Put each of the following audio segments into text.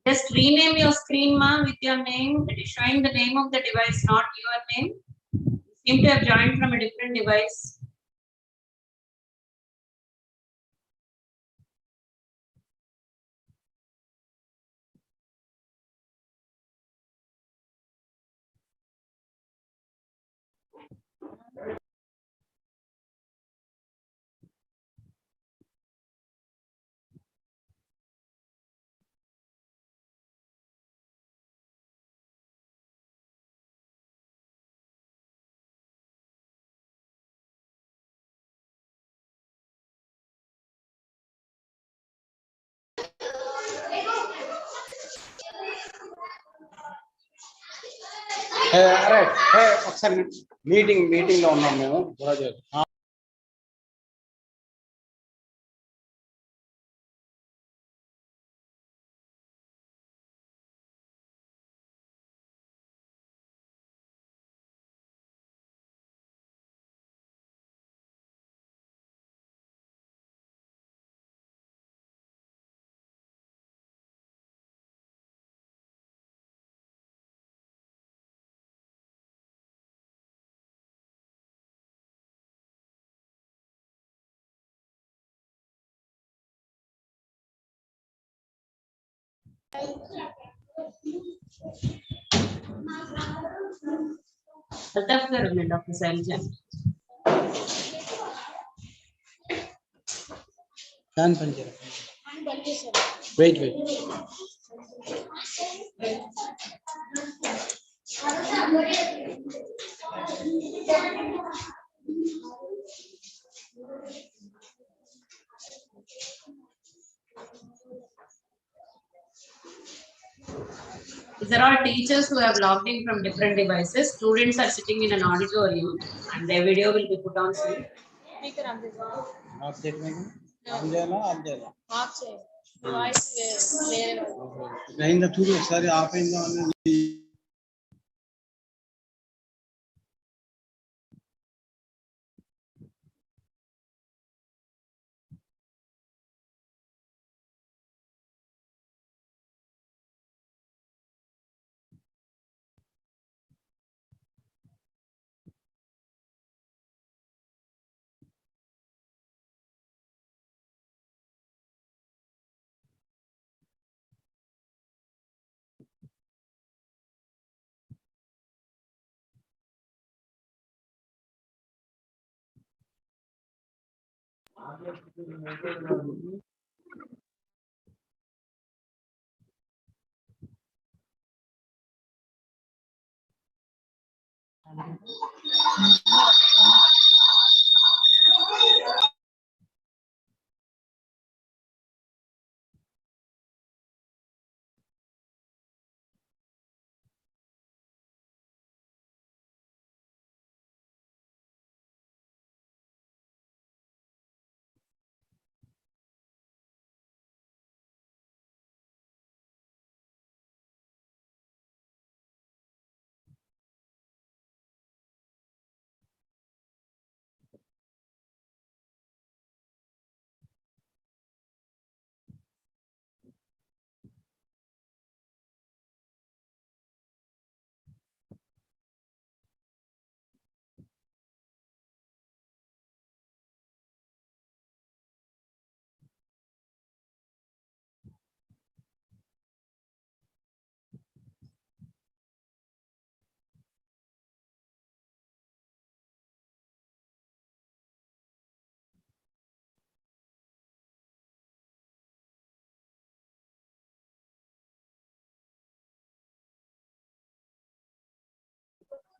Just rename your screen, ma, with your name. It is showing the name of the device, not your name. You seem to have joined from a different device. ఒకసారి meeting లో ఉన్నాం మేము. Dr. Seljan. Wait. These are all teachers who have logged in from different devices. Students are sitting in an auditorium and their video will be put on screen.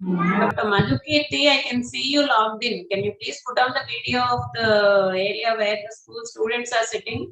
Dr. Madhukirti, I can see you logged in. Can you please put on the video of the area where the school students are sitting?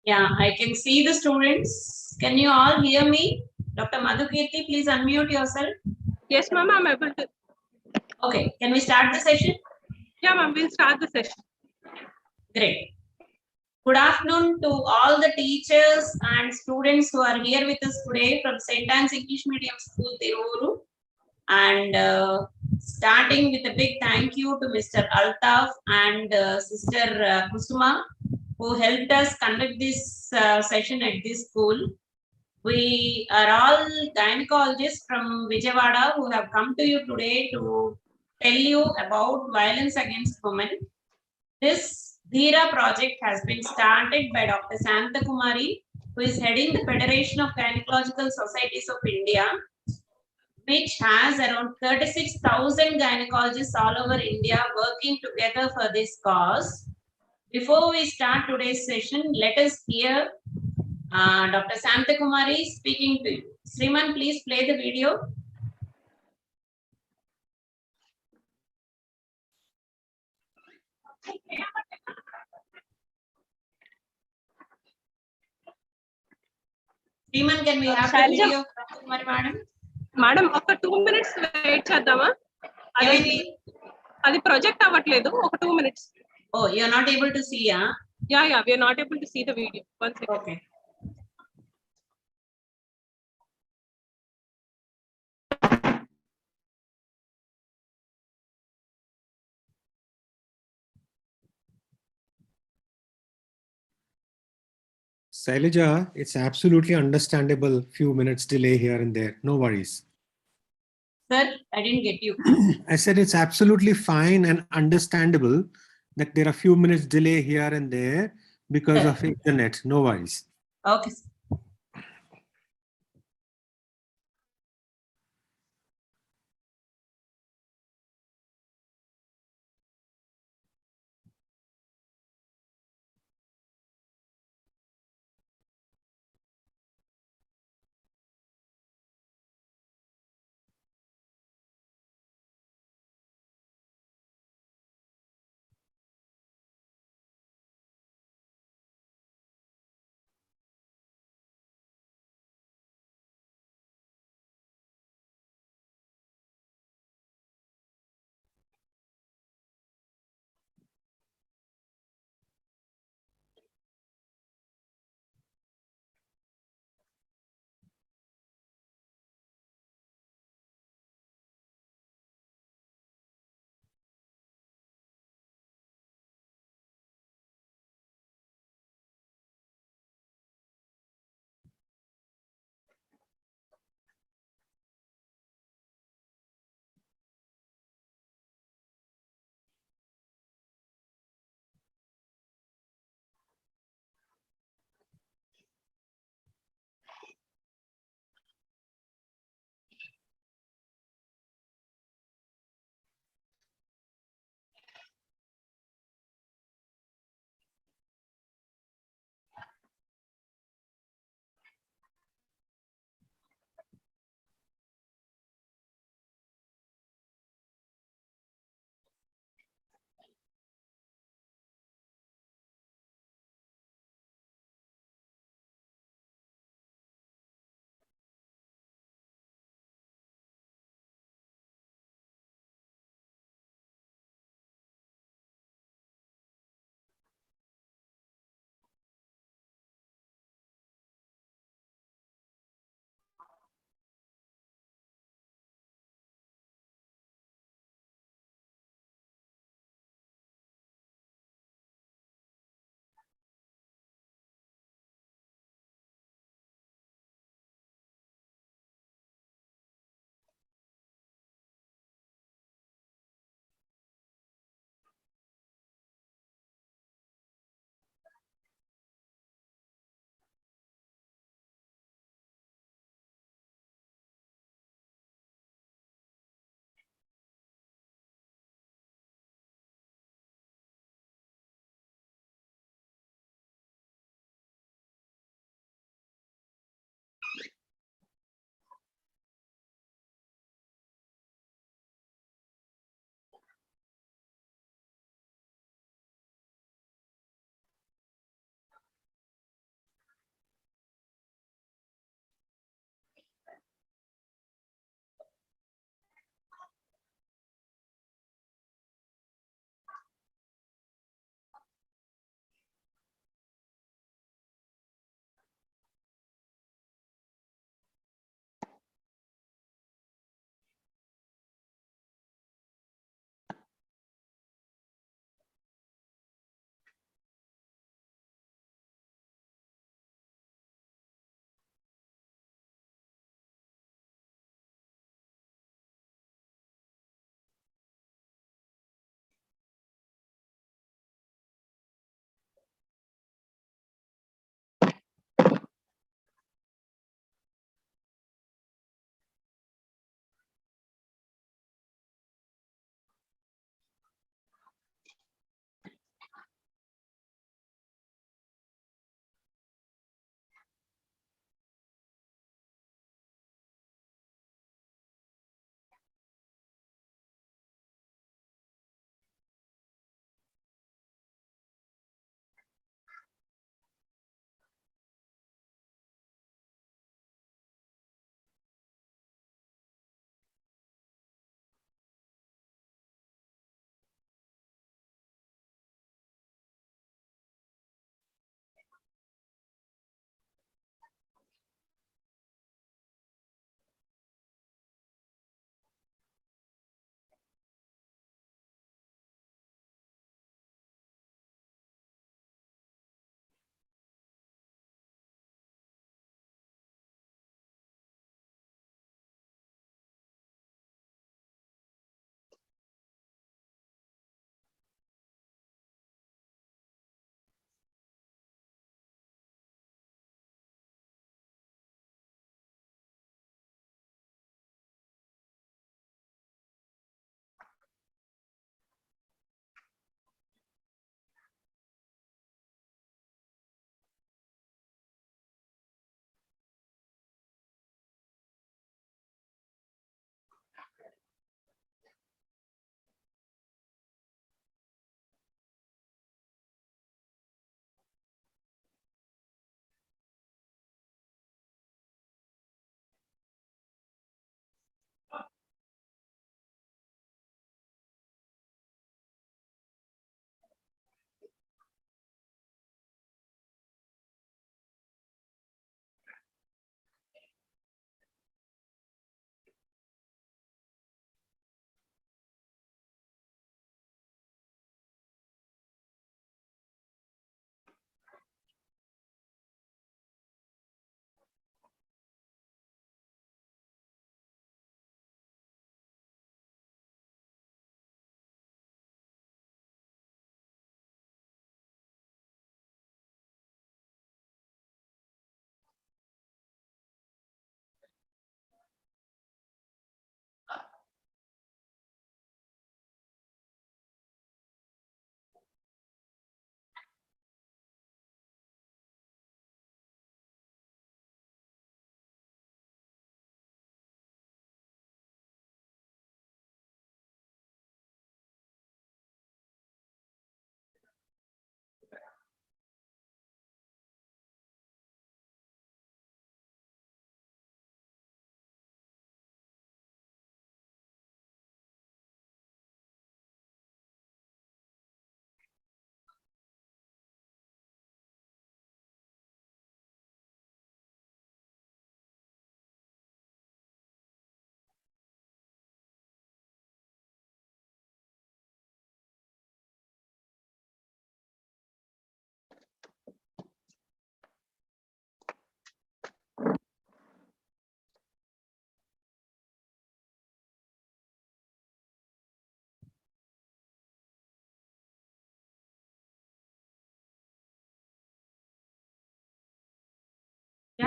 Yeah, I can see the students. Can you all hear me? Dr. Madhukirti, please unmute yourself. Yes, ma'am, I'm able to. Okay, can we start the session? Yeah, ma'am, we'll start the session. Great. Good afternoon to all the teachers and students who are here with us today from St. Anne's English Medium School, Tiruru. And starting with a big thank you to Mr. Altaf and Sister Kusuma, who helped us conduct this session at this school. We are all gynecologists from Vijayawada who have come to you today to tell you about violence against women. This DHEERA project has been started by Dr. Santakumari, who is heading the Federation of Gynecological Societies of India, which has around 36,000 gynecologists all over India working together for this cause. Before we start today's session, let us hear Dr. Santakumari speaking to you. Sriman, please play the video. Sriman, can we have the video of Santakumari, madam? Madam, ఒక 2 minutes wait చేద్దామా? అది project అవ్వట్లేదు. ఒక 2 minutes. Oh, you are not able to see, huh? Yeah, we are not able to see the video. 1 second. Okay. Sailaja, it's absolutely understandable. Few minutes delay here and there. No worries. Sir, I didn't get you. I said it's absolutely fine and understandable that there are few minutes delay here and there because of internet. No worries. Okay.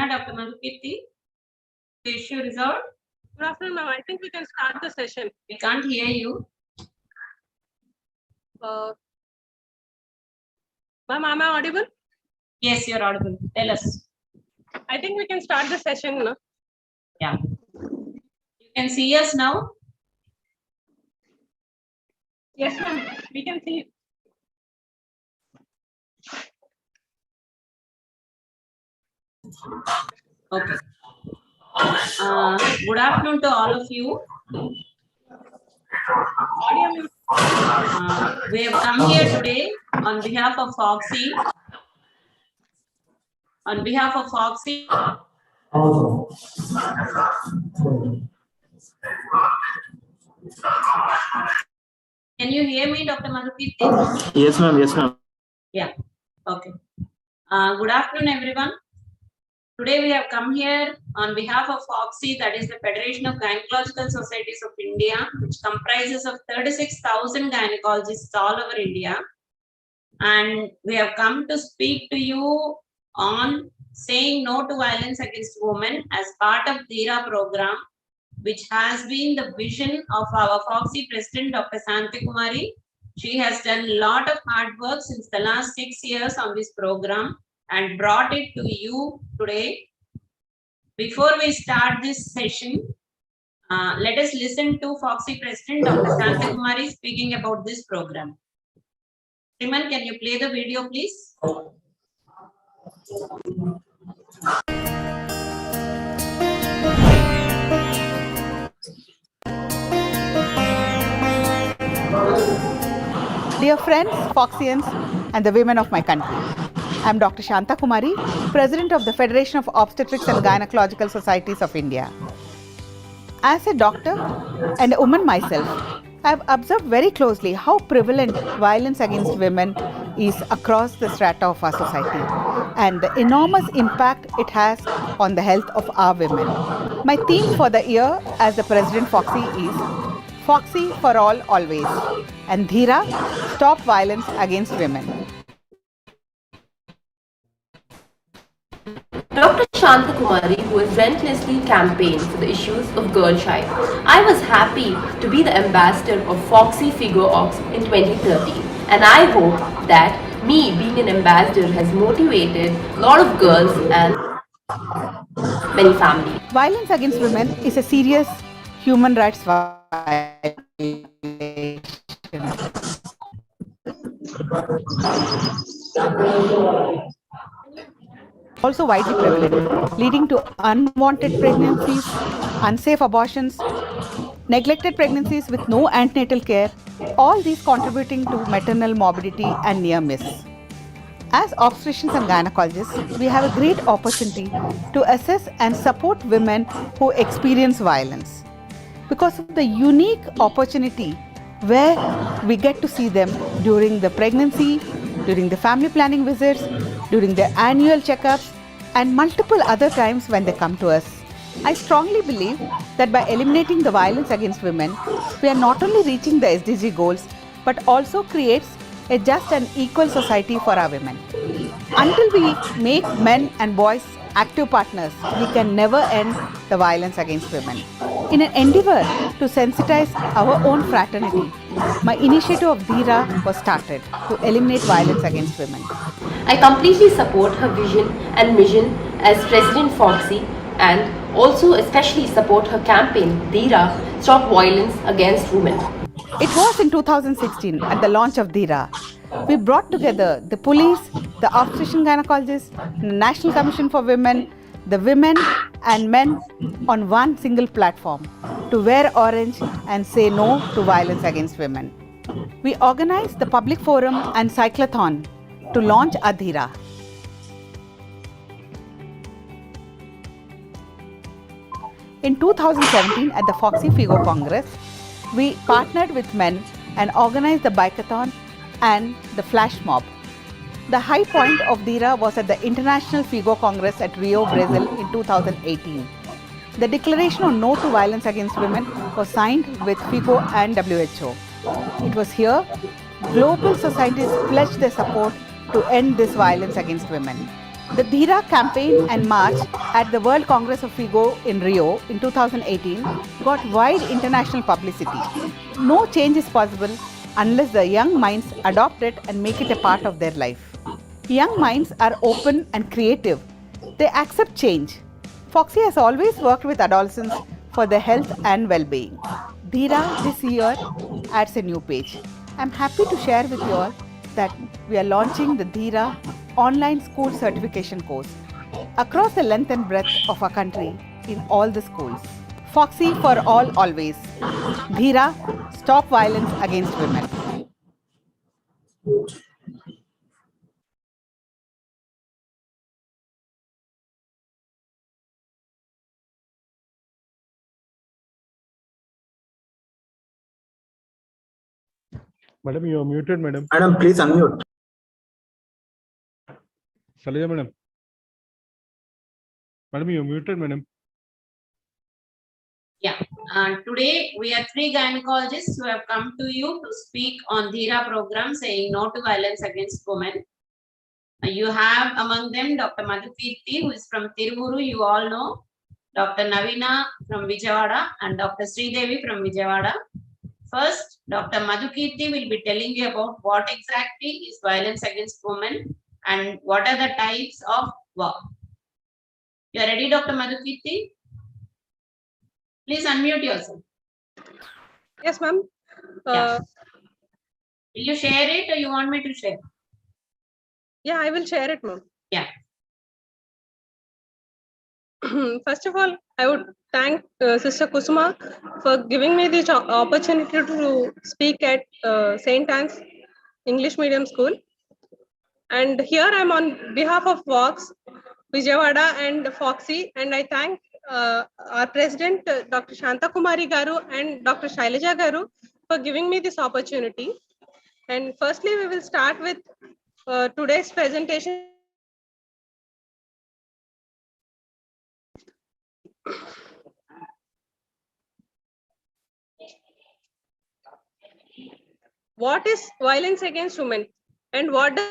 Dr. Madhukirti, the issue resolved? Good afternoon, ma'am. I think we can start the session. We can't hear you. Ma'am, am I audible? Yes, you're audible. Tell us. I think we can start the session. No? Yeah. You can see us now? Yes, ma'am. We can see. Okay. Good afternoon to all of you. Audio mute. We have come here today on behalf of Foxy. On behalf of Foxy. Can you hear me, Dr. Madhukirti? Yes, ma'am. Yes, ma'am. Yeah. Okay. Good afternoon, everyone. Today we have come here on behalf of Foxy, that is the Federation of Gynecological Societies of India, which comprises of 36,000 gynecologists all over India. And we have come to speak to you on saying no to violence against women as part of DHEERA program, which has been the vision of our Foxy President, Dr. Santakumari. She has done a lot of hard work since the last 6 years on this program and brought it to you today. Before we start this session, let us listen to Foxy President Dr. Santakumari speaking about this program. Simon, can you play the video, please? Dear friends, Foxians, and the women of my country, I am Dr. Shanta Kumari, President of the Federation of Obstetrics and Gynecological Societies of India. As a doctor and a woman myself, I have observed very closely how prevalent violence against women is across the strata of our society and the enormous impact it has on the health of our women. My theme for the year as the President Foxy is Foxy for all always, and DHEERA, Stop Violence Against Women. Dr. Shanta Kumari, who has relentlessly campaigned for the issues of girl child. I was happy to be the ambassador of Foxy Figure Ox in 2013, and I hope that me being an ambassador has motivated a lot of girls and many families. Violence against women is a serious human rights violation. Also widely prevalent, leading to unwanted pregnancies, unsafe abortions, neglected pregnancies with no antenatal care, all these contributing to maternal morbidity and near miss. As obstetricians and gynecologists, we have a great opportunity to assess and support women who experience violence because of the unique opportunity where we get to see them during the pregnancy, during the family planning visits, during their annual checkups, and multiple other times when they come to us. I strongly believe that by eliminating the violence against women, we are not only reaching the SDG goals, but also creates a just and equal society for our women. Until we make men and boys active partners, we can never end the violence against women. In an endeavor to sensitize our own fraternity, my initiative of DHEERA was started to eliminate violence against women. I completely support her vision and mission as President Foxy, and also especially support her campaign, DHEERA, Stop Violence Against Women. It was in 2016 at the launch of DHEERA. We brought together the police, the obstetrician gynecologists, the National Commission for Women, the women and men on one single platform to wear orange and say no to violence against women. We organized the public forum and cyclothon to launch DHEERA. In 2017 at the Foxy Figo Congress, we partnered with men and organized the bikeathon and the flash mob. The high point of DHEERA was at the International Figo Congress at Rio, Brazil in 2018. The declaration on no to violence against women was signed with Figo and WHO. It was here global societies pledged their support to end this violence against women. The DHEERA campaign and march at the World Congress of Figo in Rio in 2018 got wide international publicity. No change is possible unless the young minds adopt it and make it a part of their life. Young minds are open and creative. They accept change. Foxy has always worked with adolescents for their health and well-being. DHEERA this year adds a new page. I'm happy to share with you all that we are launching the DHEERA online school certification course across the length and breadth of our country in all the schools. Foxy for all always. DHEERA, stop violence against women. Madam, you are muted, madam. Madam, please unmute. Shailaja, madam. Madam, you are muted, madam. Yeah, today we are 3 gynecologists who have come to you to speak on DHEERA program saying no to violence against women. You have among them Dr. Madhukirti, who is from Tiruvuru, you all know, Dr. Navina from Vijayawada and Dr. Sridevi from Vijayawada. First, Dr. Madhukirti will be telling you about what exactly is violence against women and what are the types of work. You are ready, Dr. Madhukirti? Please unmute yourself. Yes, ma'am. Yeah. Will you share it or you want me to share? Yeah, I will share it, ma'am. Yeah. First of all, I would thank Sister Kusuma for giving me the opportunity to speak at St. Anne's English Medium School. And here I'm on behalf of Vox, Vijayawada and Foxy, and I thank our president, Dr. Shanta Kumari Garu and Dr. Shailaja Garu for giving me this opportunity. And firstly, we will start with today's presentation. What is violence against women and what does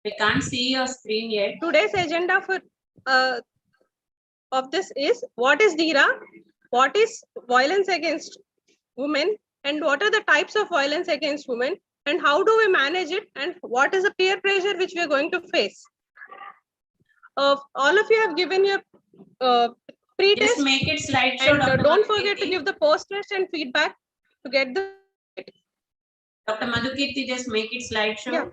We can't see your screen yet. today's agenda for of this is what is DHEERA, what is violence against women, and what are the types of violence against women, and how do we manage it, and what is the peer pressure which we are going to face. All of you have given your pre-test, Just make it slideshow. and Dr. don't forget to Madhukirti. give the post-test and feedback to get the. Dr. Madhukirti, just make it slideshow. Yeah.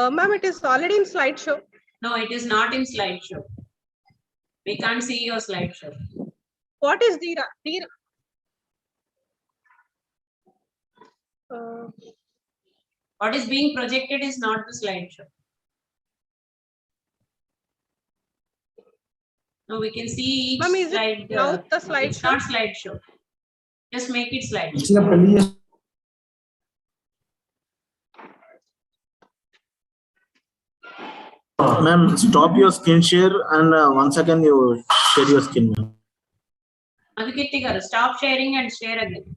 Ma'am, it is already in slideshow. No, it is not in slideshow. We can't see your slideshow. What is DHEERA? What is being projected is not the slideshow. No, we can see each Ma'am, is it slide. now the It's slideshow? not slideshow. Just make it slideshow. Ma'am, stop your screen share and once again you share your screen, ma'am. Madhukirti garu, stop sharing and share again.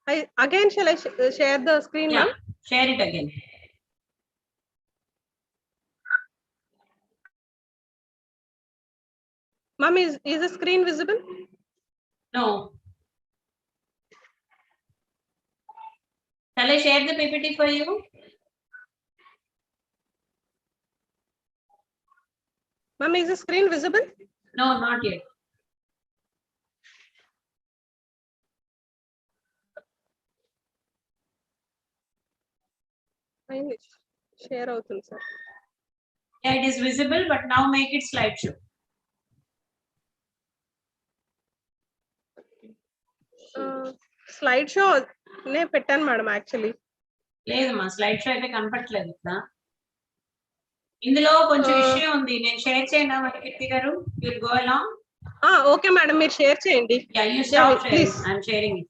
Shall I share the screen, Yeah, ma'am? share it again. Ma'am, is the screen visible? No. Shall I share the PPT for you? Ma'am, is the screen visible? No, not yet. Fine, share out, sir. Yeah, it is visible, but now make it slideshow. Slideshow ne పెట్టాను madam actually. లేదమ్మా slide show అయితే కనపట్లేదు ఇక్కడ. ఇందులో కొంచెం విషయం ఉంది, నేను షేర్ చేయనా కీర్తి గారు? Will go along. Okay madam, మీరు షేర్ చేయండి. Yeah, you stop sharing. Please. I'm sharing it.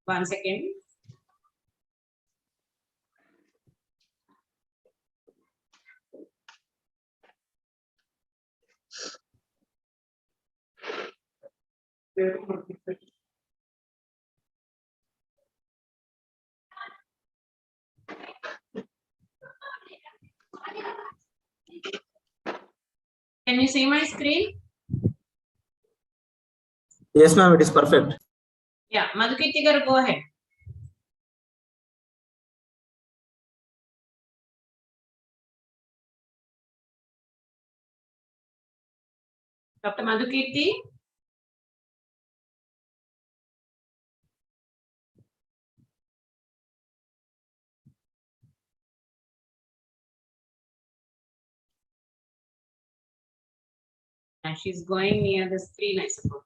1 second. Can you see my screen? Yes, ma'am, it is perfect. Yeah, Madhukirti garu, go ahead. Dr. Madhukirti. And she's going near the screen, I suppose.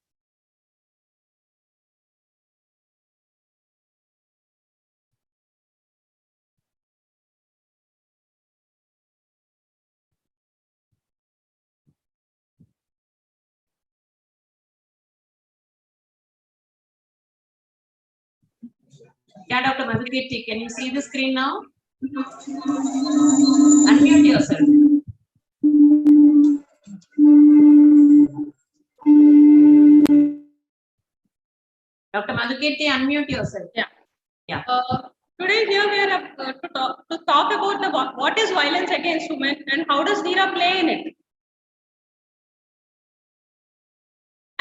Yeah, Dr. Madhukirti, can you see the screen now? Unmute yourself. Dr. Madhukirti, unmute yourself. Yeah. Yeah. Today here we are to talk about what is violence against women and how does DHEERA play in it.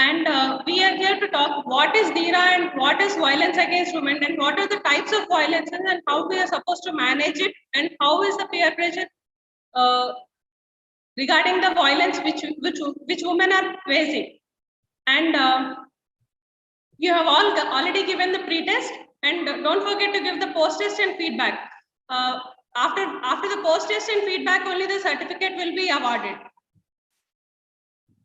And we are here to talk what is DHEERA and what is violence against women and what are the types of violences and how we are supposed to manage it and how is the peer pressure regarding the violence which women are facing. And you have all already given the pre-test and don't forget to give the post-test and feedback. After the post-test and feedback, only the certificate will be awarded.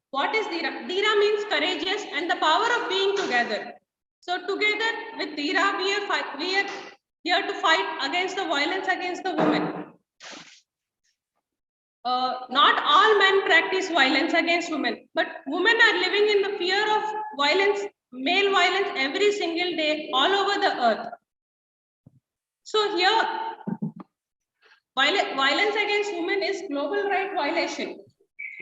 What is DHEERA? DHEERA means courageous and the power of being together. So together with DHEERA, we are here to fight against the violence against the women. Not all men practice violence against women, but women are living in the fear of violence, male violence every single day all over the earth. So here, violence against women is global right violation.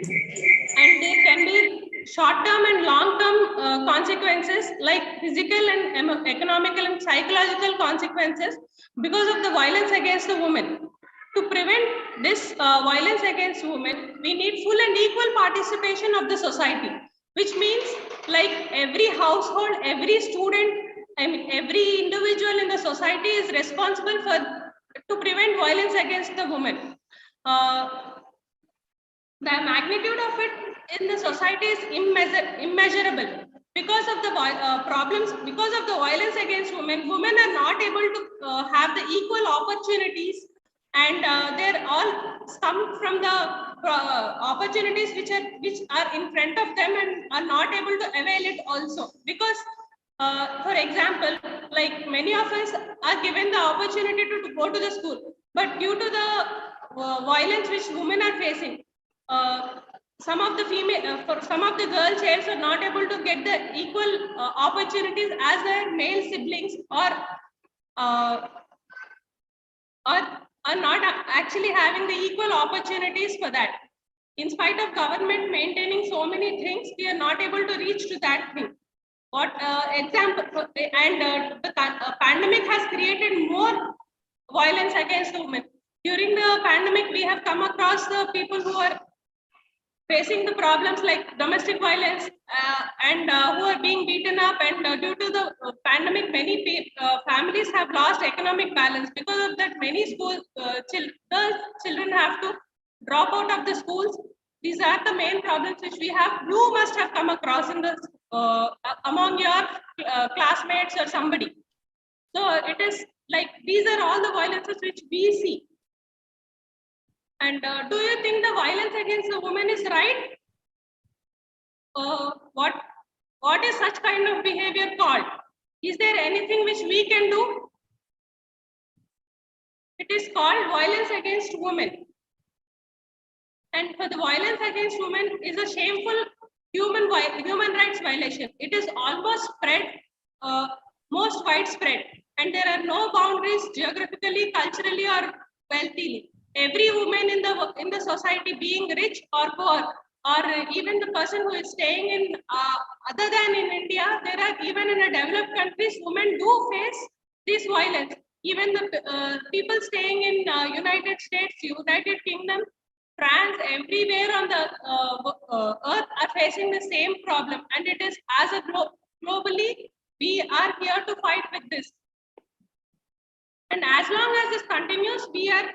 And there can be short-term and long-term consequences like physical and economical and psychological consequences because of the violence against the women. To prevent this violence against women, we need full and equal participation of the society, which means like every household, every student, I mean every individual in the society is responsible to prevent violence against the women. The magnitude of it in the society is immeasurable. Because of the problems, because of the violence against women, women are not able to have the equal opportunities, and they're all come from the opportunities which are in front of them and are not able to avail it also. Because, for example, like many of us are given the opportunity to go to the school, but due to the violence which women are facing, some of the girl childs are not able to get the equal opportunities as their male siblings, or are not actually having the equal opportunities for that. In spite of government maintaining so many things, we are not able to reach to that thing. What example, and the pandemic has created more violence against women. During the pandemic, we have come across the people who are facing the problems like domestic violence and who are being beaten up, and due to the pandemic, many families have lost economic balance. Because of that, many children have to drop out of the schools. These are the main problems which you must have come across in the among your classmates or somebody. So it is like these are all the violences which we see. And do you think the violence against the woman is right? What is such kind of behavior called? Is there anything which we can do? It is called violence against women. And for the violence against women is a shameful human rights violation. It is almost spread. most widespread, and there are no boundaries geographically, culturally, or wealthily. Every woman in the society, being rich or poor, or even the person who is staying in other than in India, there are even in a developed countries, women do face this violence. Even the people staying in United States, United Kingdom, France, everywhere on the earth are facing the same problem, and it is as a globally we are here to fight with this. And as long as this continues, we are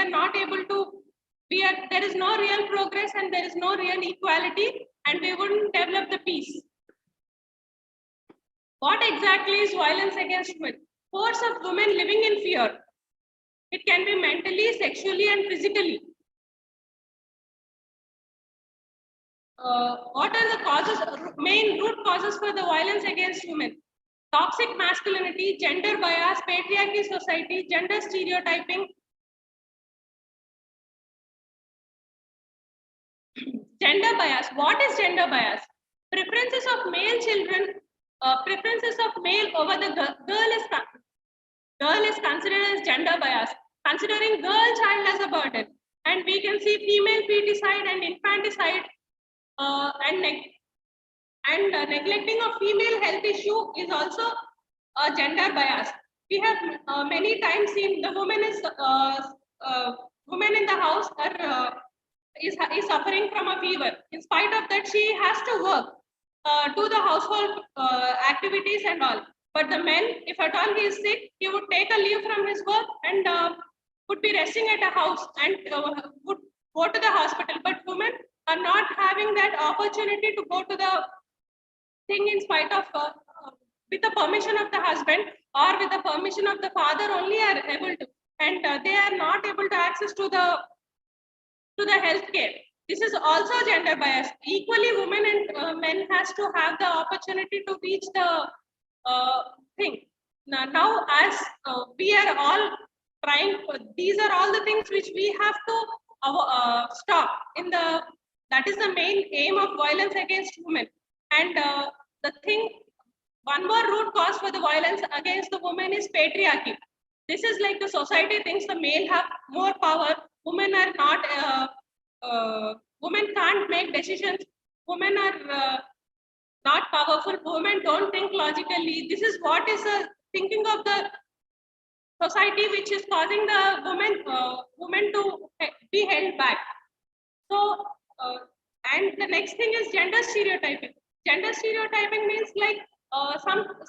not able to. There is no real progress and there is no real equality, and we wouldn't develop the peace. What exactly is violence against women? Force of women living in fear. It can be mentally, sexually, and physically. What are the causes, main root causes for the violence against women? Toxic masculinity, gender bias, patriarchy society, gender stereotyping. Gender bias. What is gender bias? Preferences of male children, preferences of male over the girl is considered as gender bias, considering girl child as a burden. And we can see female feticide and infanticide and neglecting of female health issue is also a gender bias. We have many times seen the woman in the house is suffering from a fever. In spite of that, she has to work, do the household activities and all. But the men, if at all he is sick, he would take a leave from his work and would be resting at a house and would go to the hospital. But women are not having that opportunity to go to the thing in spite of with the permission of the husband or with the permission of the father only are able to, and they are not able to access to the health care. This is also gender bias. Equally, women and men has to have the opportunity to reach the thing. Now as we are all trying, these are all the things which we have to stop. That is the main aim of violence against women. And the thing, one more root cause for the violence against the woman is patriarchy. This is like the society thinks the male have more power. Women are not. Women can't make decisions. Women are not powerful. Women don't think logically. This is what is the thinking of the society, which is causing the women to be held back. So, and the next thing is gender stereotyping. Gender stereotyping means like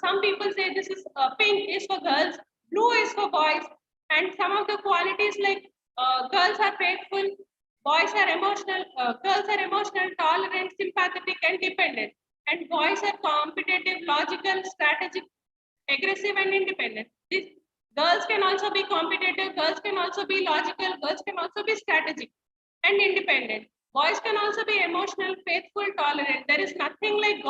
some people say this is pink is for girls, blue is for boys, and some of the qualities like girls are faithful, boys are emotional, girls are emotional, tolerant, sympathetic, and dependent, and boys are competitive, logical, strategic, aggressive, and independent. Girls can also be competitive, girls can also be logical, girls can also be strategic and independent. Boys can also be emotional, faithful, tolerant. There is nothing like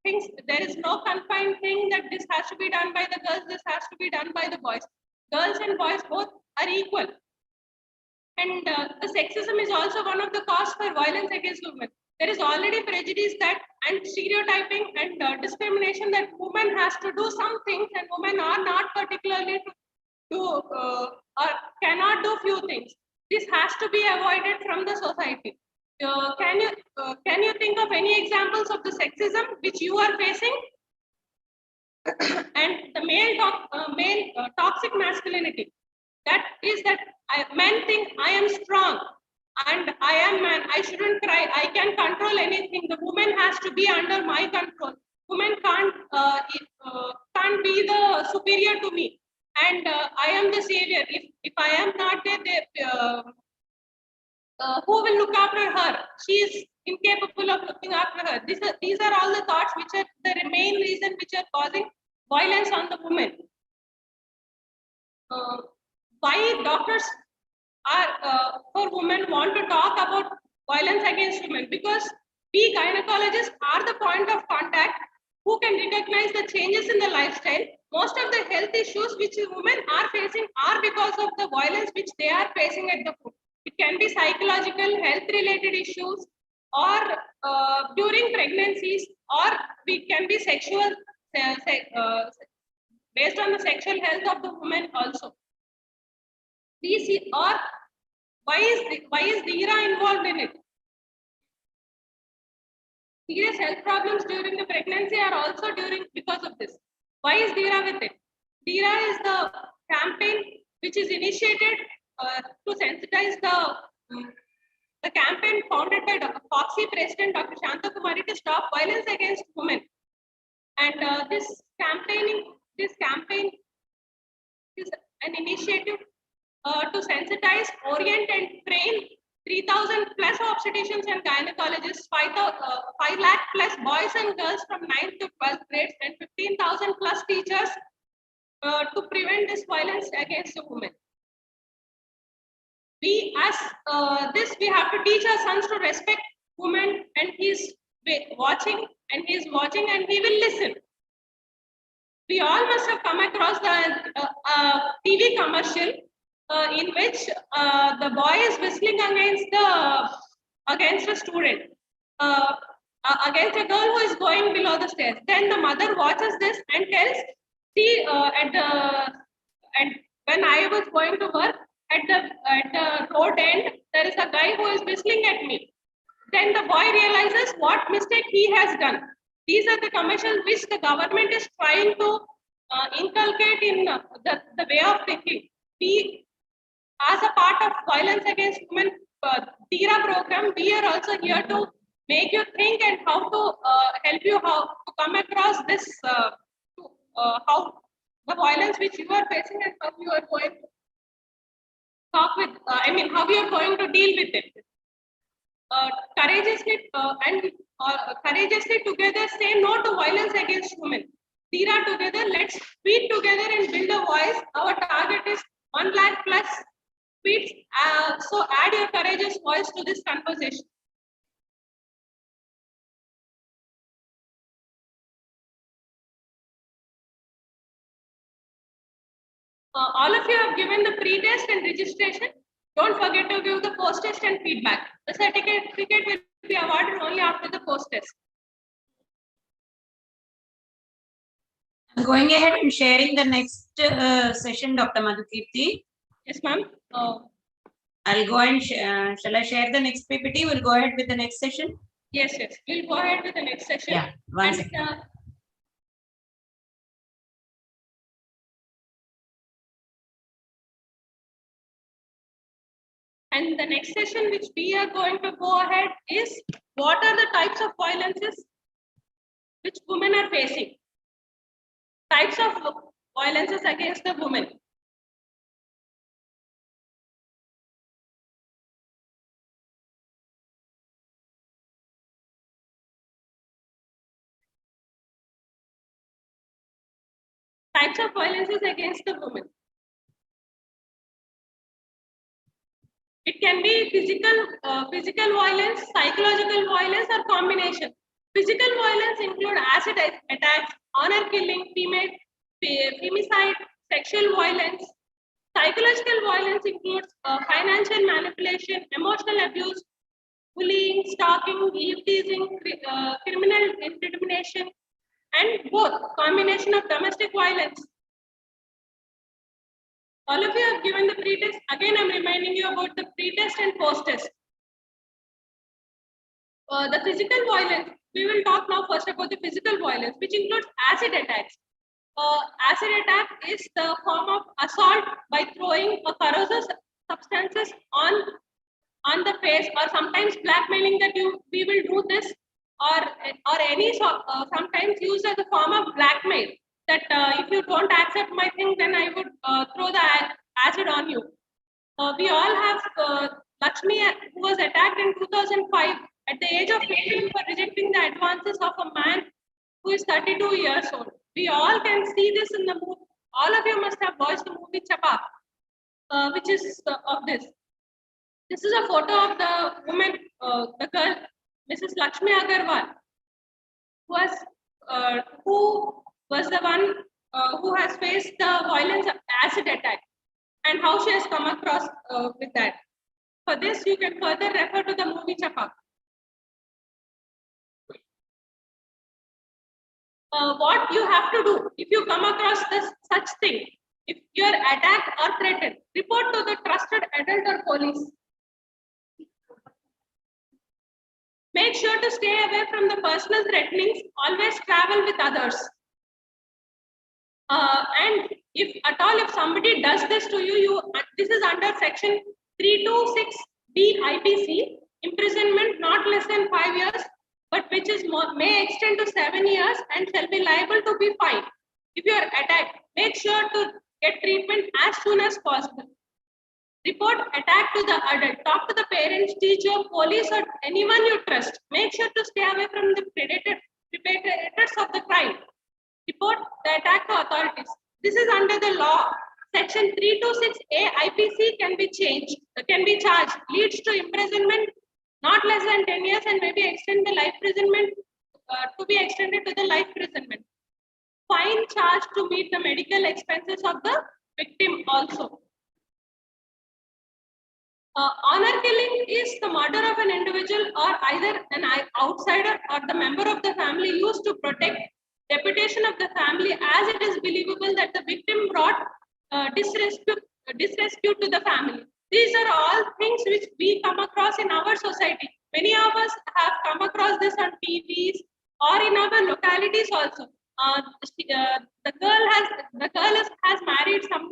things. There is no confined thing that this has to be done by the girls, this has to be done by the boys. Girls and boys both are equal. And the sexism is also one of the causes for violence against women. There is already prejudice that and stereotyping and discrimination that women has to do some things and women are not particularly to do or cannot do few things. This has to be avoided from the society. Can you think of any examples of the sexism which you are facing? And the male toxic masculinity. That is that men think I am strong and I am man. I shouldn't cry. I can control anything. The woman has to be under my control. Women can't be the superior to me. And I am the savior. If I am not there, who will look after her? She is incapable of looking after her. These are all the thoughts which are the main reason which are causing violence on the women. Why doctors are for women want to talk about violence against women? Because we gynecologists are the point of contact who can recognize the changes in the lifestyle. Most of the health issues which women are facing are because of the violence which they are facing at the home. It can be psychological, health-related issues, or during pregnancies, or it can be sexual based on the sexual health of the women also. We see, or why is DHEERA involved in it? Serious health problems during the pregnancy are also because of this. Why is DHEERA with it? DHEERA is the campaign which is initiated to sensitize the campaign founded by Foxy President Dr. Shanta Kumari to stop violence against women. And this campaign is an initiative to sensitize, orient, and train 3,000 plus obstetricians and gynecologists, 5 lakh plus boys and girls from 9th to 12th grades, and 15,000 plus teachers to prevent this violence against the women. We, as we have to teach our sons to respect women, and he's watching and he will listen. We all must have come across the TV commercial in which the boy is whistling against a student, against a girl who is going below the stairs. Then the mother watches this and tells, see, and when I was going to work at the road end, there is a guy who is whistling at me. Then the boy realizes what mistake he has done. These are the commercials which the government is trying to inculcate in the way of thinking. We, as a part of violence against women DHEERA program, we are also here to make you think and how to help you how to come across this, how the violence which you are facing and how you are going to talk with, how you are going to deal with it. Courageously together say no to violence against women. DHEERA together, let's tweet together and build a voice. Our target is 1 lakh plus tweets. So add your courageous voice to this conversation. All of you have given the pre-test and registration. Don't forget to give the post-test and feedback. The certificate will be awarded only after the post-test. I'm going ahead and sharing the next session, Dr. Madhukirti. Yes, ma'am. I'll go and shall I share the next PPT? We'll go ahead with the next session. Yes. We'll go ahead with the next session. Yeah, one second. And the next session which we are going to go ahead is what are the types of violences which women are facing? Types of violences against the women. Types of violences against the women. It can be physical violence, psychological violence, or combination. Physical violence include acid attacks, honor killing, femicide, sexual violence. Psychological violence includes financial manipulation, emotional abuse, bullying, stalking, eve teasing, criminal intimidation, and both combination of domestic violence. All of you have given the pre-test. Again, I'm reminding you about the pre-test and post-test. The physical violence, we will talk now first about the physical violence, which includes acid attacks. Acid attack is the form of assault by throwing corrosive substances on the face, or sometimes blackmailing that we will do this, or any sometimes used as a form of blackmail. That if you don't accept my thing, then I would throw the acid on you. We all have Lakshmi, who was attacked in 2005 at the age of 18 for rejecting the advances of a man who is 32 years old. We all can see this in the movie. All of you must have watched the movie Chapa, which is of this. This is a photo of the woman, the girl, Mrs. Lakshmi Agarwal, who was the one who has faced the violence of acid attack, and how she has come across with that. For this, you can further refer to the movie Chapa. what you have to do if you come across this such thing. If you are attacked or threatened, report to the trusted adult or police. Make sure to stay away from the personal threatenings. Always travel with others. And if at all, if somebody does this to you, this is under section 326B IPC, imprisonment not less than 5 years, but which is may extend to 7 years and shall be liable to be fined. If you are attacked, make sure to get treatment as soon as possible. Report attack to the adult. Talk to the parents, teacher, police, or anyone you trust. Make sure to stay away from the perpetrators of the crime. Report the attack to authorities. This is under the law. Section 326A IPC can be charged, leads to imprisonment not less than 10 years and maybe extend the life imprisonment to be extended to the life imprisonment. Fine charged to meet the medical expenses of the victim also. Honor killing is the murder of an individual or either an outsider or the member of the family used to protect reputation of the family as it is believable that the victim brought disrepute to the family. These are all things which we come across in our society. Many of us have come across this on TVs or in our localities also. The girl has married some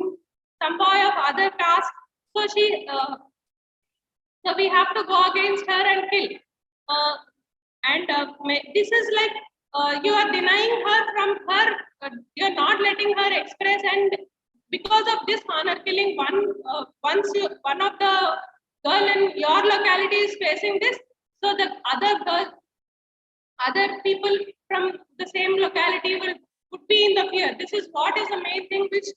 boy of other caste, so so we have to go against her and kill. This is like you are denying her from her. You are not letting her express, and because of this honor killing, one of the girl in your locality is facing this, so the other people from the same locality would be in the fear. This is what is the main thing which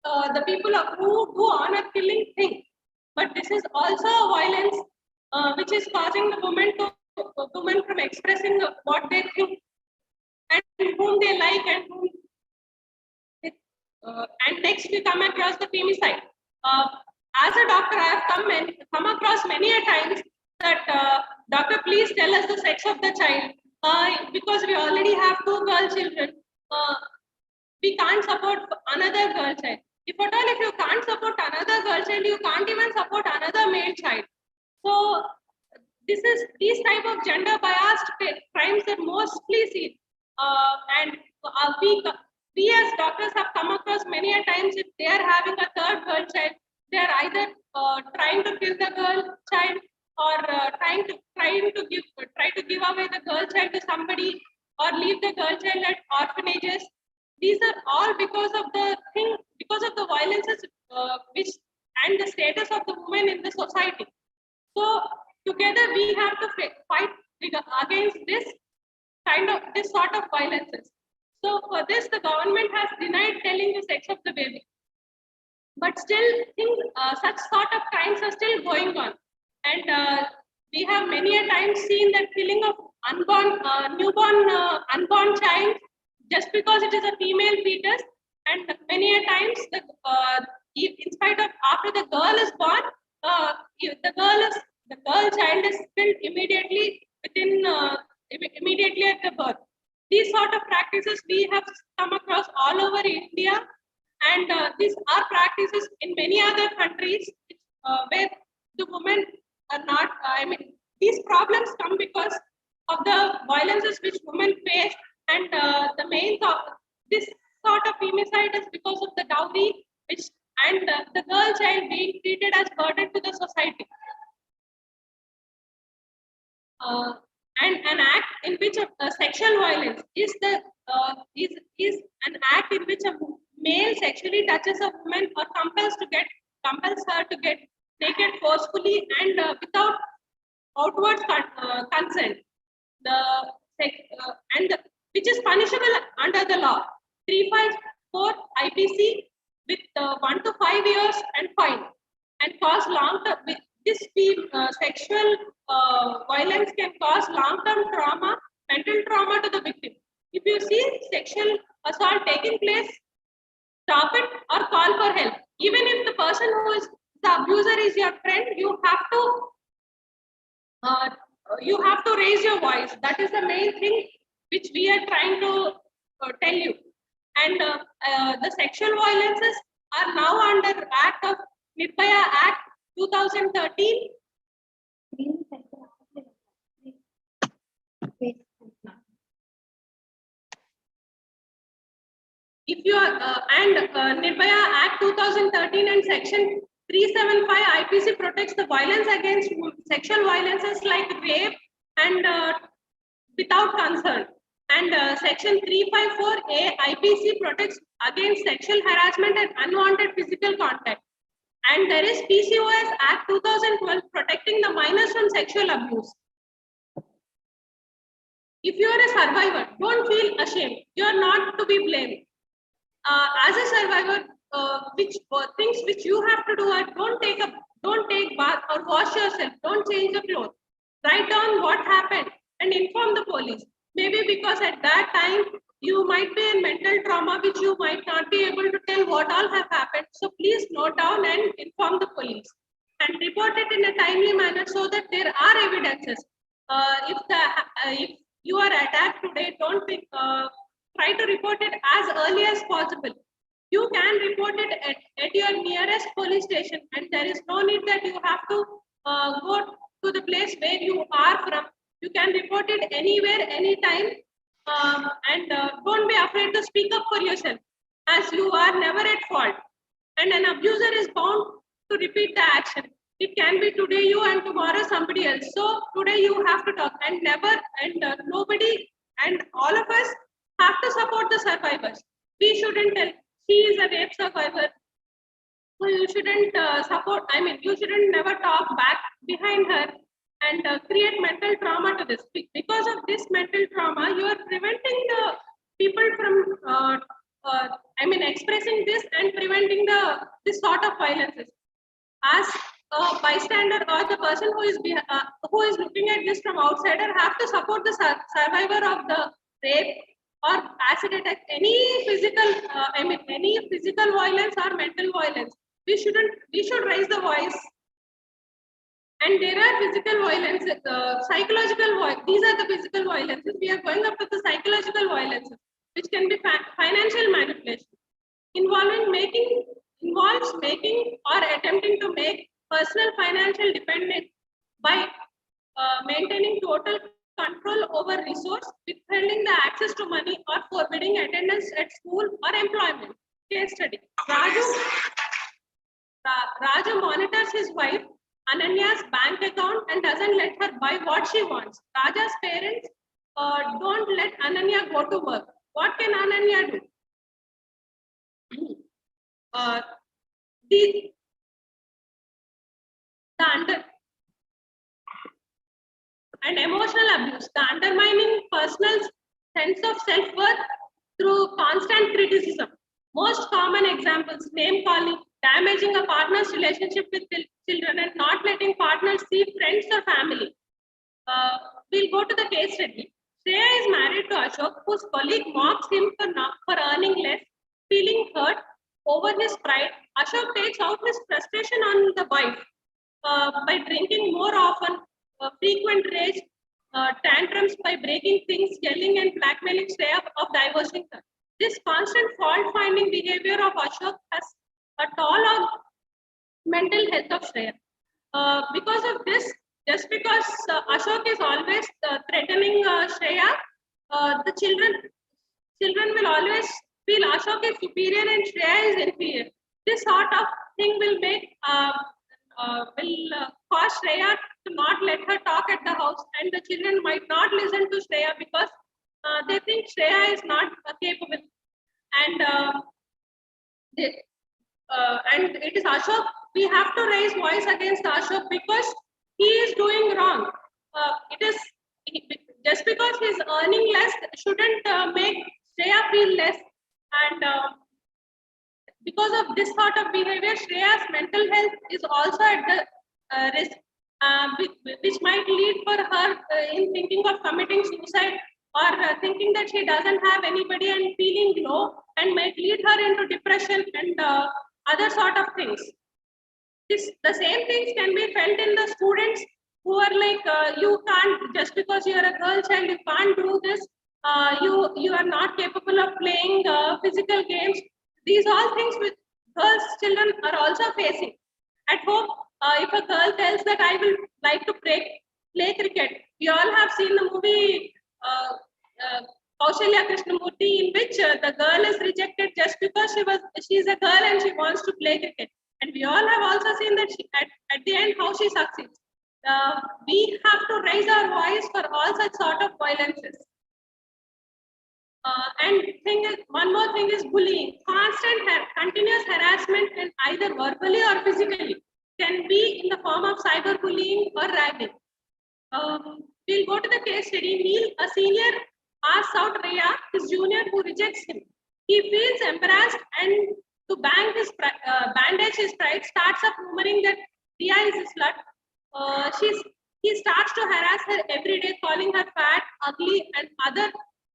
the people who do honor killing think. But this is also a violence which is causing the women from expressing what they think and whom they like and whom. And next we come across the femicide. As a doctor, I have come across many a times that doctor, please tell us the sex of the child because we already have 2 girl children. We can't support another girl child. If at all, if you can't support another girl child, you can't even support another male child. So these type of gender biased crimes are mostly seen, and we as doctors have come across many a times if they are having a 3rd girl child, they are either trying to kill the girl child or trying to give away the girl child to somebody or leave the girl child at orphanages. These are all because of the violences which and the status of the women in the society. So together we have to fight against this sort of violences. So for this, the government has denied telling the sex of the baby, but still such sort of crimes are still going on, and we have many a times seen that killing of unborn child just because it is a female fetus, and many a times in spite of after the girl is born, the girl child is killed immediately immediately at the birth. These sort of practices we have come across all over India, and these are practices in many other countries where the women are not. These problems come because of the violences which women face, and this sort of femicide is because of the dowry, and the girl child being treated as burden to the society. And an act in which sexual violence is an act in which a male sexually touches a woman or compels her to get naked forcefully and without outward consent. Which is punishable under the law 354 IPC with 1 to 5 years and fine, and cause long-term. This sexual violence can cause long-term trauma, mental trauma to the victim. If you see sexual assault taking place, stop it or call for help. Even if the person who is the abuser is your friend, you have to raise your voice. That is the main thing which we are trying to tell you. And the sexual violences are now under Act of Nirbhaya Act 2013. If you are Nirbhaya Act 2013 and Section 375 IPC protects the violence against sexual violences like rape and without consent. And Section 354A IPC protects against sexual harassment and unwanted physical contact. And there is PCOS Act 2012 protecting the minors from sexual abuse. If you are a survivor, don't feel ashamed. You are not to be blamed. As a survivor, things which you have to do are don't take bath or wash yourself. Don't change the clothes. Write down what happened and inform the police. Maybe because at that time you might be in mental trauma which you might not be able to tell what all have happened. So please note down and inform the police and report it in a timely manner so that there are evidences. If you are attacked today, don't think. Try to report it as early as possible. You can report it at your nearest police station, and there is no need that you have to go to the place where you are from. You can report it anywhere, anytime, and don't be afraid to speak up for yourself, as you are never at fault. And an abuser is bound to repeat the action. It can be today you and tomorrow somebody else. So today you have to talk, and nobody and all of us have to support the survivors. We shouldn't tell she is a rape survivor. So you shouldn't you shouldn't never talk back behind her and create mental trauma to this. Because of this mental trauma, you are preventing the people from expressing this and preventing this sort of violences. As a bystander or the person who is looking at this from outsider have to support the survivor of the rape or acid attack, any physical violence or mental violence. We should raise the voice. And there are physical violence, psychological violence. These are the physical violences. We are going up to the psychological violences, which can be financial manipulation, involves making or attempting to make personal financial dependence by maintaining total control over resource, withholding the access to money, or forbidding attendance at school or employment. Case study. Raju monitors his wife Ananya's bank account and doesn't let her buy what she wants. Raja's parents don't let Ananya go to work. What can Ananya do? And emotional abuse, the undermining personal sense of self-worth through constant criticism. Most common examples: name calling, damaging a partner's relationship with children, and not letting partners see friends or family. We'll go to the case study. Shreya is married to Ashok, whose colleague mocks him for earning less. Feeling hurt over his pride, Ashok takes out his frustration on the wife by drinking more often, frequent rage, tantrums by breaking things, yelling and blackmailing Shreya of divorcing her. This constant fault-finding behavior of Ashok has a toll on mental health of Shreya. Because of this, just because Ashok is always threatening Shreya, the children will always feel Ashok is superior and Shreya is inferior. This sort of thing will make cause Shreya to not let her talk at the house, and the children might not listen to Shreya because they think Shreya is not capable. And it is Ashok. We have to raise voice against Ashok because he is doing wrong. Just because he is earning less shouldn't make Shreya feel less. And because of this sort of behavior, Shreya's mental health is also at the risk, which might lead for her in thinking of committing suicide or thinking that she doesn't have anybody and feeling low, and might lead her into depression and other sort of things. The same things can be felt in the students who are like, you can't, just because you're a girl child, you can't do this. you are not capable of playing physical games. These all things with girls, children are also facing. At home, if a girl tells that I will like to play cricket, we all have seen the movie Kaushalya Krishnamurti, in which the girl is rejected just because she is a girl and she wants to play cricket. And we all have also seen that at the end how she succeeds. We have to raise our voice for all such sort of violences. And one more thing is bullying. Constant continuous harassment, and either verbally or physically, can be in the form of cyberbullying or ragging. We'll go to the case study. Neil, a senior, asks out Rhea, his junior, who rejects him. He feels embarrassed and to bandage his pride, starts up murmuring that Rhea is a slut. He starts to harass her every day, calling her fat, ugly, and other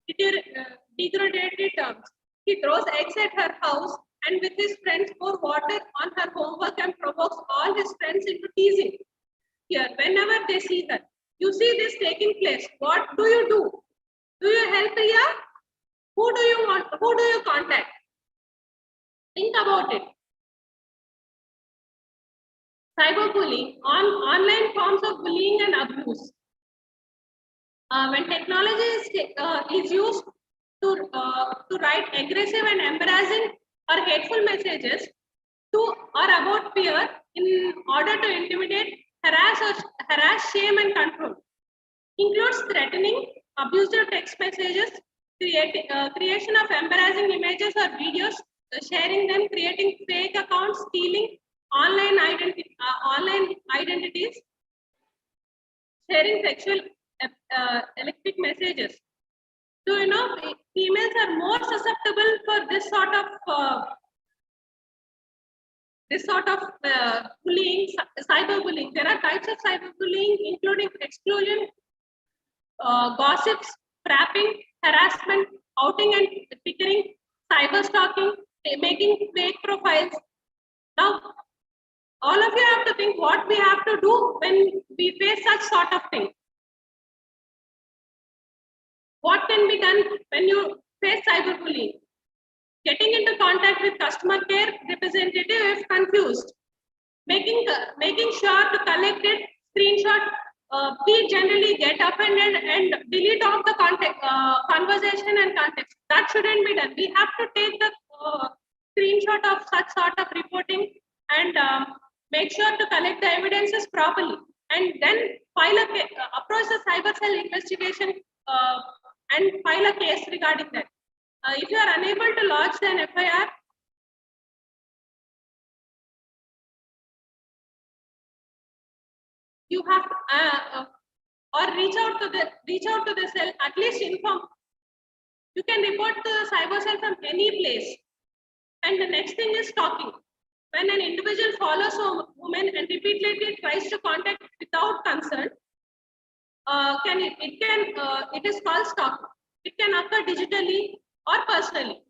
degraded terms. He throws eggs at her house and with his friends pour water on her homework and provokes all his friends into teasing. Here, whenever they see her, you see this taking place. What do you do? Do you help Rhea? Who do you contact? Think about it. Cyberbullying, online forms of bullying and abuse. When technology is used to write aggressive and embarrassing or hateful messages to or about peer in order to intimidate, harass, shame, and control, includes threatening, abusive text messages, creation of embarrassing images or videos, sharing them, creating fake accounts, stealing online identities, sharing sexual electric messages. So you know, females are more susceptible for this sort of bullying, cyberbullying. There are types of cyberbullying, including exclusion, gossips, trapping, harassment, outing and pickering, cyber stalking, making fake profiles. Now, all of you have to think what we have to do when we face such sort of thing. What can be done when you face cyberbullying? Getting into contact with customer care representative if confused. Making sure to collect it, screenshot. We generally get offended and delete off the conversation and context. That shouldn't be done. We have to take the screenshot of such sort of reporting and make sure to collect the evidences properly, and then approach the cyber cell investigation and file a case regarding that. If you are unable to lodge an FIR, you have or reach out to the cell, at least inform. You can report to the cyber cell from any place. And the next thing is stalking. When an individual follows a woman and repeatedly tries to contact without consent, it is called stalking. It can occur digitally or personally.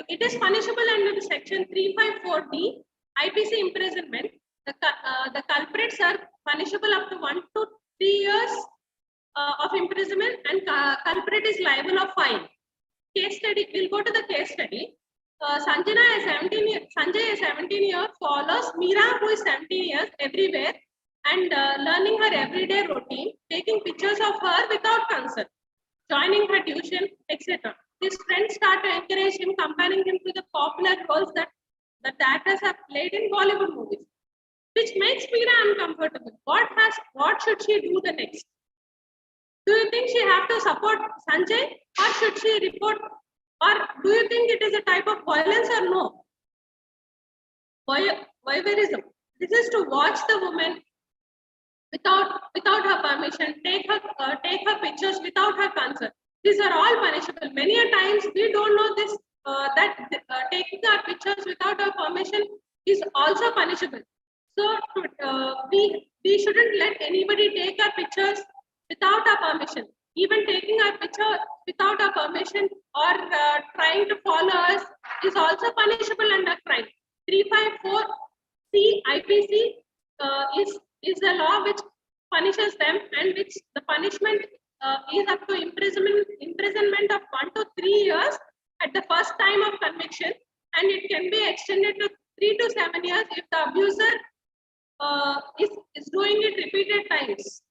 It is punishable under Section 354D, IPC imprisonment. The culprits are punishable up to 1 to 3 years of imprisonment, and culprit is liable of fine. Case study. We'll go to the case study. Sanjay is 17 years, follows Meera, who is 17 years, everywhere, and learning her everyday routine, taking pictures of her without consent, joining her tuition, etc. His friends start to encourage him, comparing him to the popular roles that the actors have played in Bollywood movies, which makes Meera uncomfortable. What should she do the next? Do you think she have to support Sanjay, or should she report? Or do you think it is a type of violence or no? Voyeurism. This is to watch the woman without her permission, take her pictures without her consent. These are all punishable. Many a times we don't know this that taking our pictures without our permission is also punishable. So we shouldn't let anybody take our pictures without our permission. Even taking our picture without our permission or trying to follow us is also punishable under crime. 354C IPC is a law which punishes them, and which the punishment is up to imprisonment of 1 to 3 years at the first time of conviction, and it can be extended to 3 to 7 years if the abuser is doing it repeated times.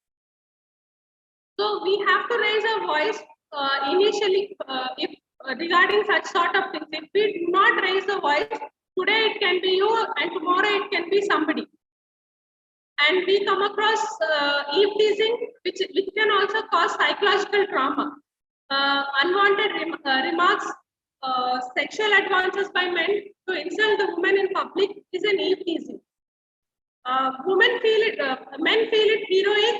So we have to raise our voice initially if regarding such sort of things. If we do not raise the voice, today it can be you and tomorrow it can be somebody. And we come across eve teasing, which can also cause psychological trauma. Unwanted remarks, sexual advances by men to insult the woman in public is an eve teasing. Men feel it heroic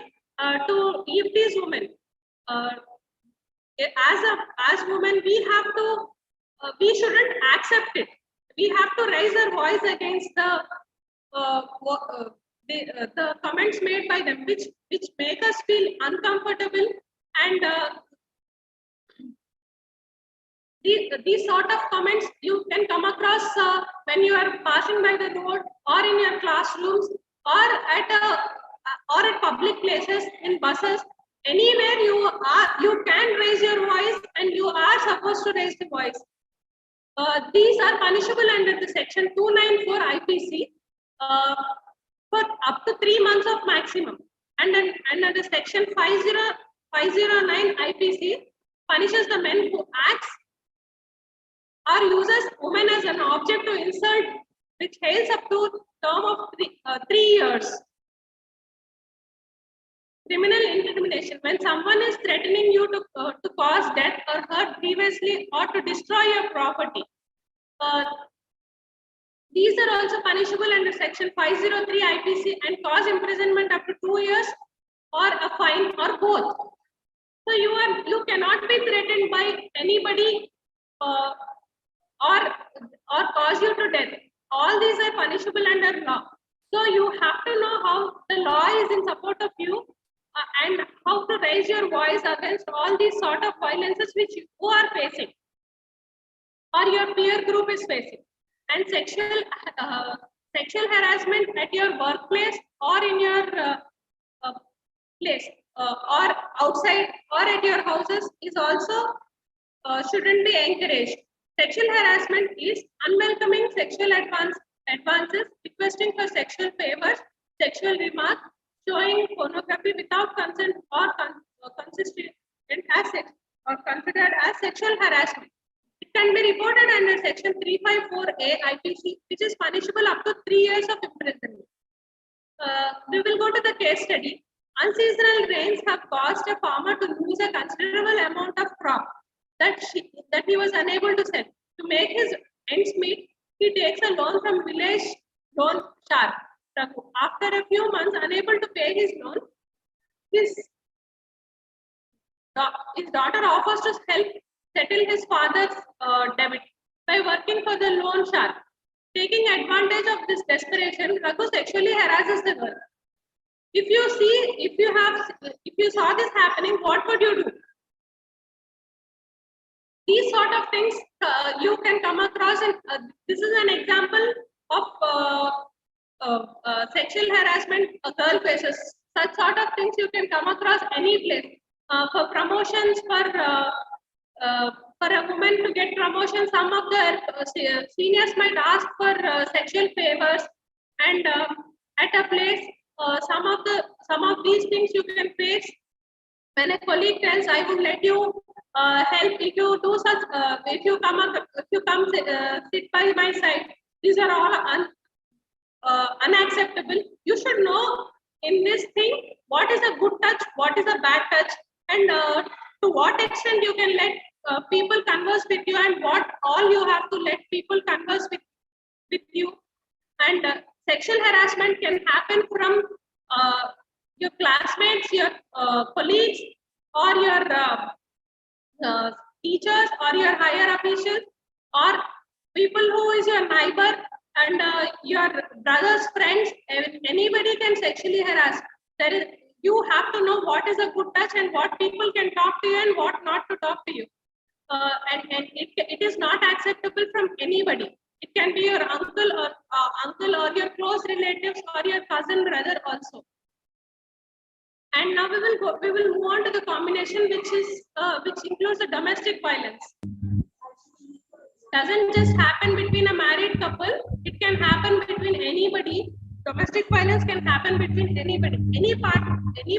to eve tease women. As women, we shouldn't accept it. We have to raise our voice against the comments made by them, which make us feel uncomfortable, and these sort of comments you can come across when you are passing by the road, or in your classrooms, or at public places, in buses, anywhere you can raise your voice, and you are supposed to raise the voice. These are punishable under the section 294 IPC for up to 3 months of maximum, and under section 509 IPC punishes the man who acts or uses women as an object to insult, which hails up to term of 3 years. Criminal incrimination: when someone is threatening you to cause death or hurt grievously or to destroy your property. These are also punishable under section 503 IPC and cause imprisonment up to 2 years or a fine or both. So you cannot be threatened by anybody or cause you to death. All these are punishable under law. So you have to know how the law is in support of you and how to raise your voice against all these sort of violences which you are facing or your peer group is facing. And sexual harassment at your workplace or in your place or outside or at your houses is also shouldn't be encouraged. Sexual harassment is unwelcoming sexual advances, requesting for sexual favors, sexual remarks, showing pornography without consent or consistent as or considered as sexual harassment. It can be reported under section 354A IPC, which is punishable up to 3 years of imprisonment. We will go to the case study. Unseasonal rains have caused a farmer to lose a considerable amount of crop that he was unable to sell. To make his ends meet, he takes a loan from village loan shark. After a few months, unable to pay his loan, his daughter offers to help settle his father's debt by working for the loan shark. Taking advantage of this desperation, Raghu sexually harasses the girl. If you saw this happening, what would you do? These sort of things you can come across, and this is an example of sexual harassment a girl faces. Such sort of things you can come across any place. For promotions, for a woman to get promotion, some of the seniors might ask for sexual favors, and at a place, some of these things you can face. When a colleague tells, "I would let you help if you do such, if you come sit by my side," these are all unacceptable. You should know in this thing what is a good touch, what is a bad touch, and to what extent you can let people converse with you, and what all you have to let people converse with you. And sexual harassment can happen from your classmates, your colleagues, or your teachers, or your higher officials, or people who is your neighbor and your brother's friends. Anybody can sexually harass. You have to know what is a good touch and what people can talk to you and what not to talk to you. And it is not acceptable from anybody. It can be your uncle or your close relatives or your cousin, brother also. And now we will move on to the combination which includes the domestic violence. Doesn't just happen between a married couple, it can happen between anybody. Domestic violence can happen between anybody, any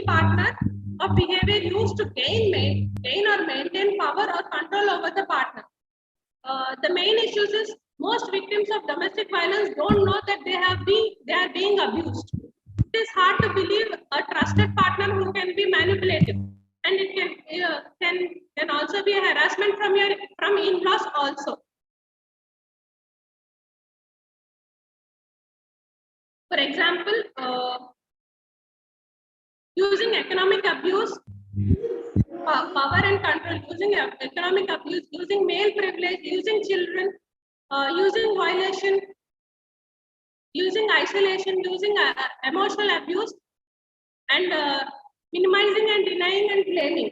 partner of behavior used to gain or maintain power or control over the partner. The main issues is most victims of domestic violence don't know that they are being abused. It is hard to believe a trusted partner who can be manipulative, and it can also be a harassment from in-laws also. For example, using economic abuse, power and control, using economic abuse, using male privilege, using children, using violation, using isolation, using emotional abuse, and minimizing and denying and blaming.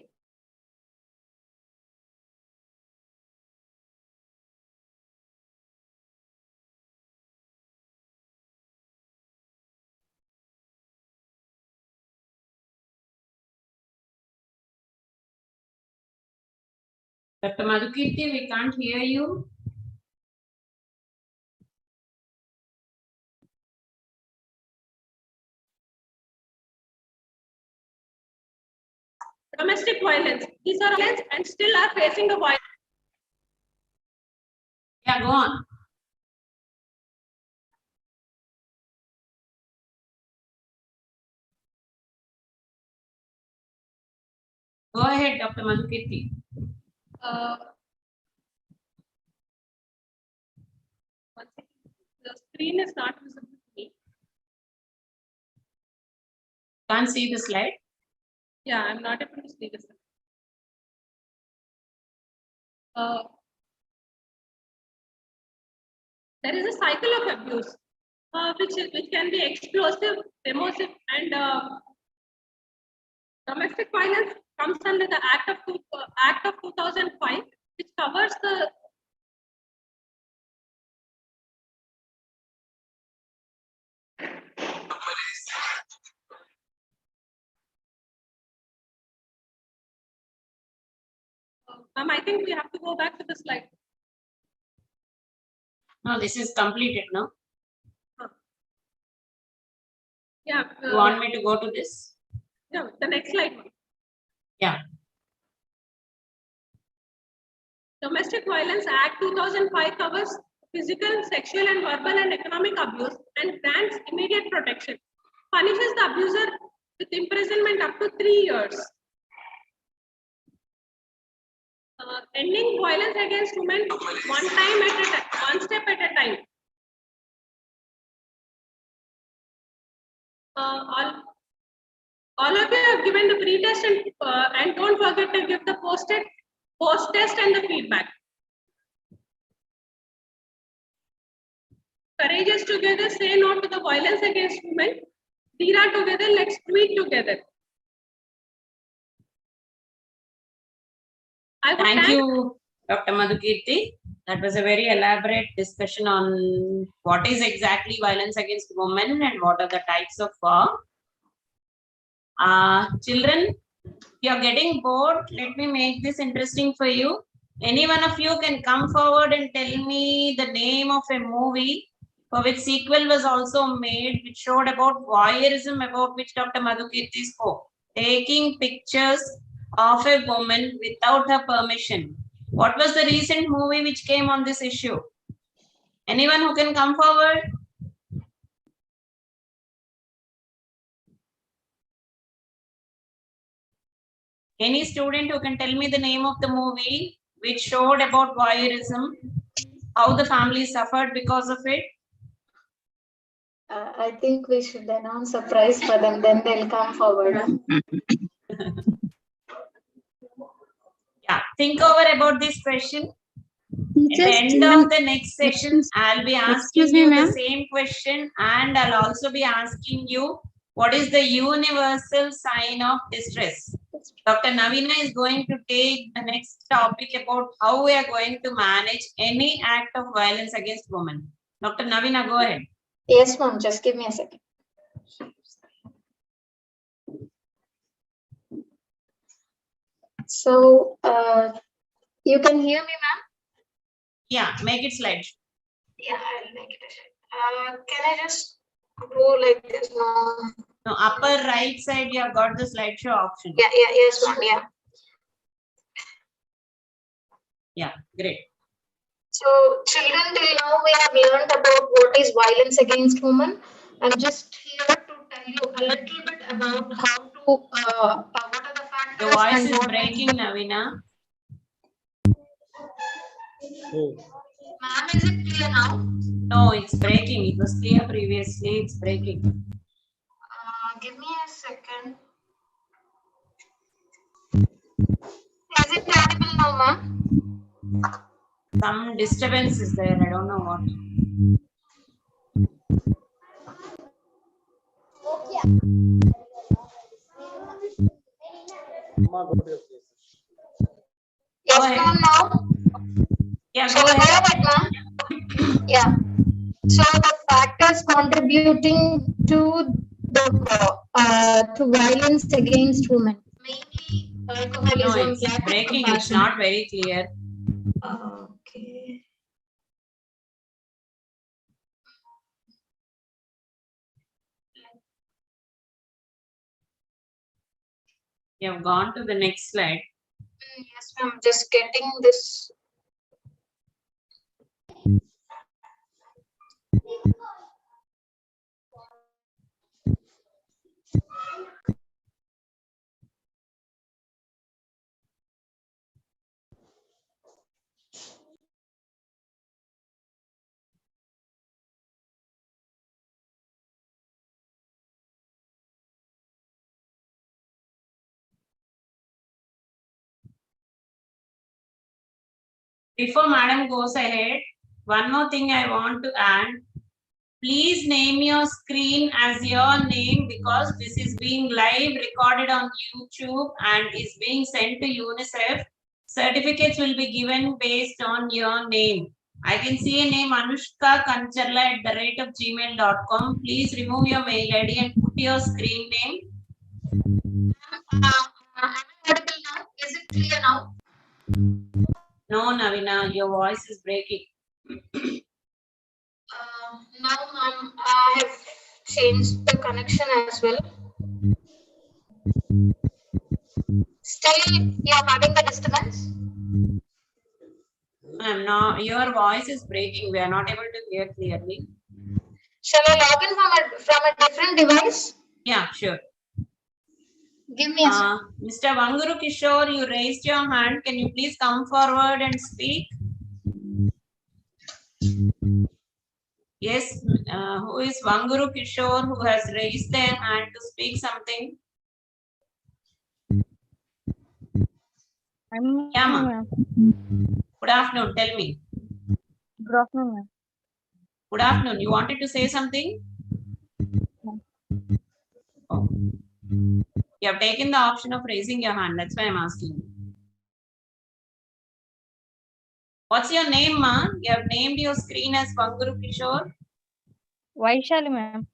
Dr. Madhukirti, we can't hear you. Domestic violence. These are violence and still are facing the violence. Yeah, go on. Go ahead, Dr. Madhukirti. The screen is not visible to me. Can't see the slide. Yeah, I'm not able to see this. There is a cycle of abuse, which can be explosive, emotive, and domestic violence comes under the Act of 2005, which covers the I think we have to go back to the slide. No, this is completed now. Yeah. You want me to go to this? Yeah, the next slide. Yeah. Domestic Violence Act 2005 covers physical, sexual, and verbal and economic abuse and grants immediate protection. Punishes the abuser with imprisonment up to 3 years. Ending violence against women one step at a time. All of you have given the pre-test and don't forget to give the post-test and the feedback. Courageous together, say no to the violence against women. DHEERA together, let's tweet together. Thank you, Dr. Madhukirti. That was a very elaborate discussion on what is exactly violence against women and what are the types of children. If you are getting bored, let me make this interesting for you. Any one of you can come forward and tell me the name of a movie for which sequel was also made, which showed about voyeurism, about which Dr. Madhukirti spoke. Taking pictures of a woman without her permission. What was the recent movie which came on this issue? Anyone who can come forward? Any student who can tell me the name of the movie which showed about voyeurism, how the family suffered because of it? I think we should announce a prize for them, then they'll come forward. Yeah, think over about this question. At the end of the next session, I'll be asking you the same question, and I'll also be asking you what is the universal sign of distress. Dr. Navina is going to take the next topic about how we are going to manage any act of violence against women. Dr. Navina, go ahead. Yes, ma'am. Just give me a second. So, you can hear me, ma'am? Yeah, make it slide. Yeah, I'll make it a share. Can I just go like this? No. No, upper right side, you have got the slideshow option. Yeah, yes, ma'am. Yeah. Yeah, great. So, children, till now we have learned about what is violence against women. I'm just here to tell you a little bit about how to, what are the factors. Your voice and is what breaking, Navina. Ma'am, is it clear now? No, it's breaking. It was clear previously. It's breaking. Give me a second. Is it audible now, ma'am? Some disturbance is there. I don't know what. Yes, Go ahead. ma'am, now? Yeah, Shall go I ahead. go ahead, ma'am? Yeah. So the factors contributing to to violence against women, mainly No, alcoholism, it's lack of breaking. It's compassion. not very clear. Okay. You have gone to the next slide. Yes, ma'am. Just getting this. Before Madam goes ahead, one more thing I want to add. Please name your screen as your name because this is being live recorded on YouTube and is being sent to UNICEF. Certificates will be given based on your name. I can see a name Anushka Kancharla@gmail.com. Please remove your mail ID and put your screen name. Am I audible now? Is it clear now? No, Navina, your voice is breaking. Now, ma'am, I have changed the connection as well. Still, you are having the disturbance? I'm not. Your voice is breaking. We are not able to hear clearly. Shall I log in from a different device? Yeah, sure. Give me a second. Mr. Vanguru Kishore, you raised your hand. Can you please come forward and speak? Yes, who is Vanguru Kishore who has raised their hand to speak something? Yeah, ma'am. Good afternoon. Tell me. Good afternoon, ma'am. Good afternoon. You wanted to say something? Oh. You have taken the option of raising your hand. That's why I'm asking you. What's your name, ma? You have named your screen as Vanguru Kishore. Vaishali, ma'am.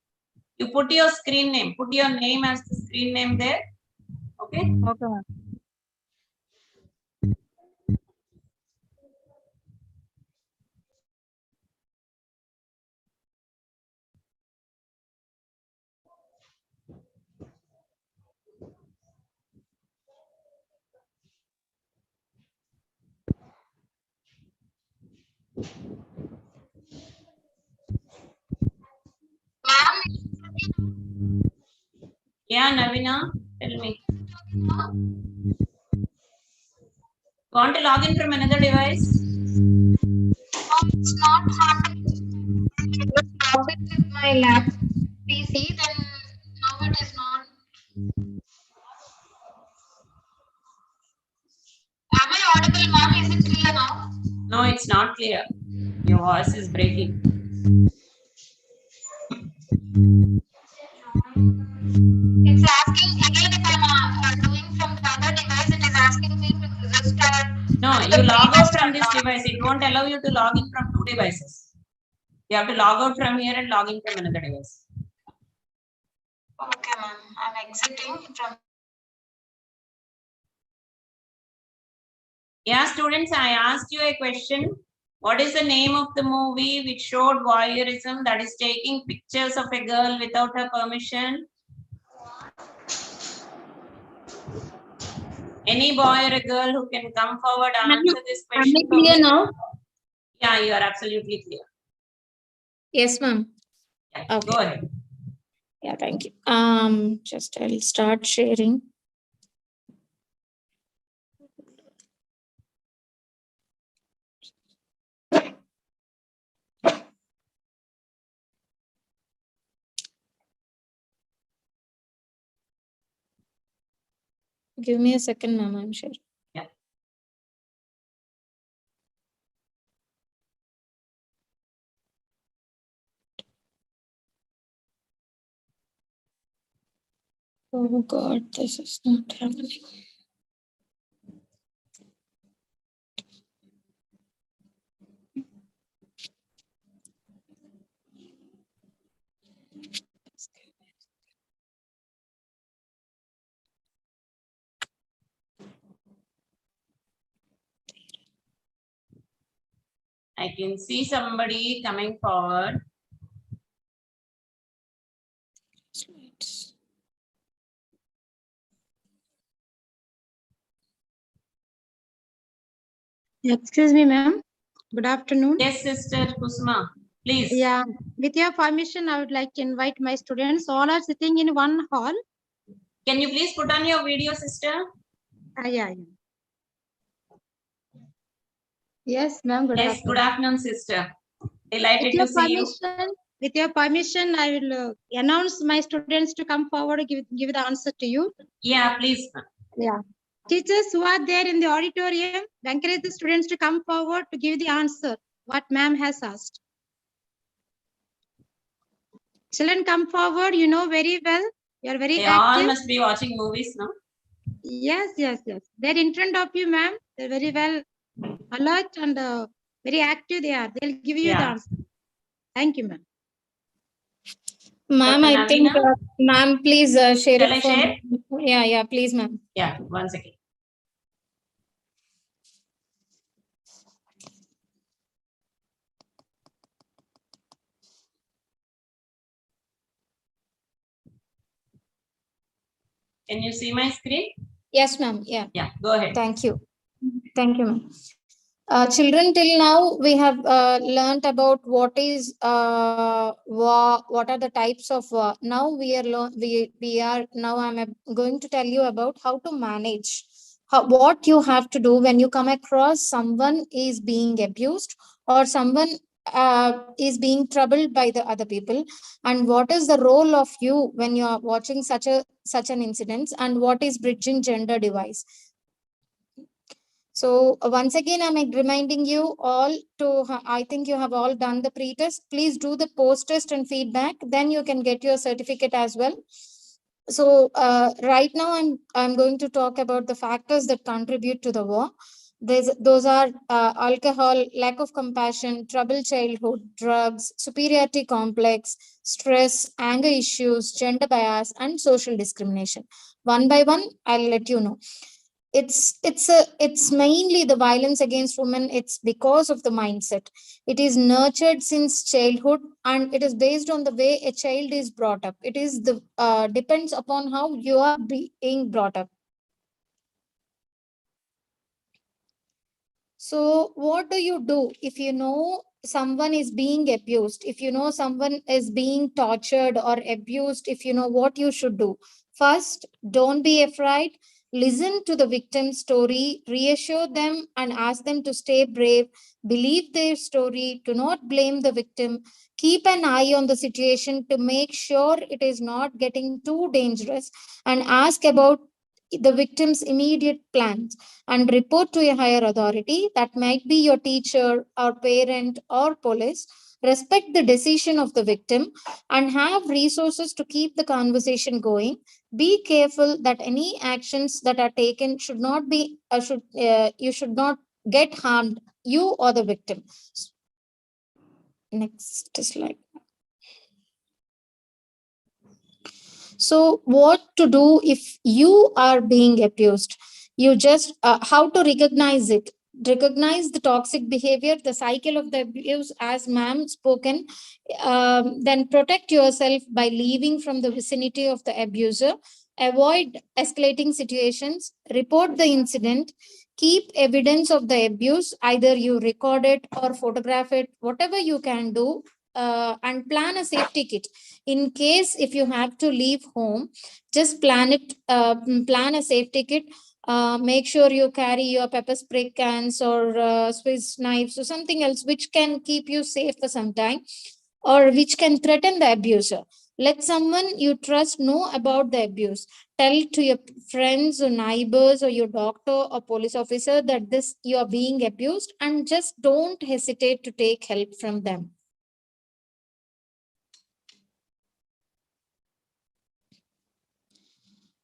You put your screen name. Put your name as the screen name there. Okay? Okay, ma'am. Yeah, Navina, tell me. Want to log in from another device? It's not happening. I just log in with my lap PC, then now it is not. Am I audible, ma'am? Is it clear now? No, it's not clear. Your voice is breaking. It's asking again if I'm doing from the other device. It is asking me to register. No, you log out from this device. It won't allow you to log in from two devices. You have to log out from here and log in from another device. Okay, ma'am. I'm exiting from Yeah, students, I asked you a question. What is the name of the movie which showed voyeurism, that is taking pictures of a girl without her permission? Any boy or a girl who can come forward and answer this Am I question for clear me? now? Yeah, you are absolutely clear. Yes, ma'am. Yeah, Okay. go ahead. Yeah, thank you. Just I'll start sharing. Give me a second, ma'am. I'm sharing. Yeah. Oh God, this is not happening. I can see somebody coming forward. Slides. Excuse me, ma'am. Good afternoon. Yes, Sister Kusma, please. Yeah, with your permission, I would like to invite my students. All are sitting in one hall. Can you please put on your video, sister? Yeah. Yes, ma'am. Good Yes, afternoon. good afternoon, sister. Delighted to see you. With your permission, I will announce my students to come forward and give the answer to you. Yeah, please. Yeah. Teachers who are there in the auditorium, encourage the students to come forward to give the answer, what ma'am has asked. Children, come forward. You know very well. You are very They all active. must be watching movies now. Yes. They're in front of you, ma'am. They're very well alert and very active they are. They'll give you the Yeah. answer. Thank you, ma'am. Ma'am, I think, ma'am, please share Shall it I for share? me. Yeah, please, ma'am. Yeah, 1 second. Can you see my screen? Yes, ma'am. Yeah. Yeah, go ahead. Thank you. Thank you, ma'am. Children, till now we have learnt about what is what are the types of now we are now I'm going to tell you about how to manage what you have to do when you come across someone is being abused or someone is being troubled by the other people, and what is the role of you when you are watching such an incident, and what is bridging gender device. So once again, I'm reminding you all to, I think you have all done the pre-test. Please do the post-test and feedback. Then you can get your certificate as well. So right now, I'm going to talk about the factors that contribute to the war. Those are alcohol, lack of compassion, troubled childhood, drugs, superiority complex, stress, anger issues, gender bias, and social discrimination. One by one, I'll let you know. It's mainly the violence against women. It's because of the mindset. It is nurtured since childhood, and it is based on the way a child is brought up. It is the depends upon how you are being brought up. So what do you do if you know someone is being abused, if you know someone is being tortured or abused, if you know what you should do? First, don't be afraid. Listen to the victim's story, reassure them and ask them to stay brave. Believe their story, do not blame the victim. Keep an eye on the situation to make sure it is not getting too dangerous, and ask about the victim's immediate plans and report to a higher authority. That might be your teacher or parent or police. Respect the decision of the victim and have resources to keep the conversation going. Be careful that any actions that are taken should not be you should not get harmed, you or the victim. Next slide. So what to do if you are being abused? You just how to recognize it. Recognize the toxic behavior, the cycle of the abuse, as ma'am spoken. Then protect yourself by leaving from the vicinity of the abuser. Avoid escalating situations. Report the incident. Keep evidence of the abuse. Either you record it or photograph it, whatever you can do. And plan a safety kit in case if you have to leave home. Just plan it. Plan a safety kit. Make sure you carry your pepper spray cans or Swiss knives or something else which can keep you safe for some time, or which can threaten the abuser. Let someone you trust know about the abuse. Tell to your friends or neighbors or your doctor or police officer that this you are being abused, and just don't hesitate to take help from them.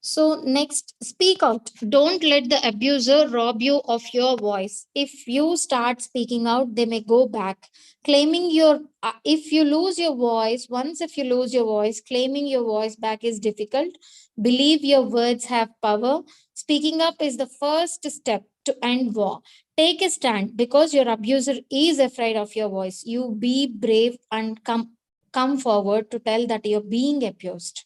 So next, speak out. Don't let the abuser rob you of your voice. If you start speaking out, they may go back. Claiming your, if you lose your voice, if you lose your voice, claiming your voice back is difficult. Believe your words have power. Speaking up is the first step to end war. Take a stand because your abuser is afraid of your voice. You be brave and come forward to tell that you're being abused.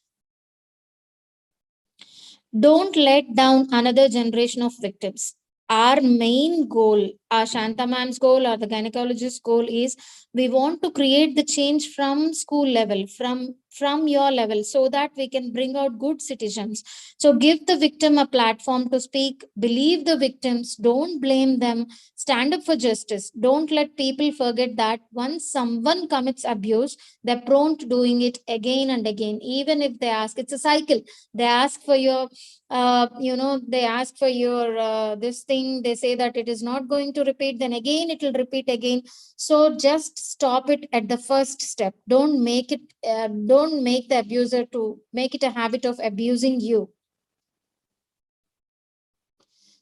Don't let down another generation of victims. Our main goal, our Shantaman's goal or the gynecologist's goal is we want to create the change from school level, from your level, so that we can bring out good citizens. So give the victim a platform to speak, believe the victims, don't blame them, stand up for justice. Don't let people forget that once someone commits abuse, they're prone to doing it again and again, even if they ask. It's a cycle. They ask for your they ask for your this thing, they say that it is not going to repeat, then again it will repeat again. So just stop it at the first step. Don't make the abuser to make it a habit of abusing you.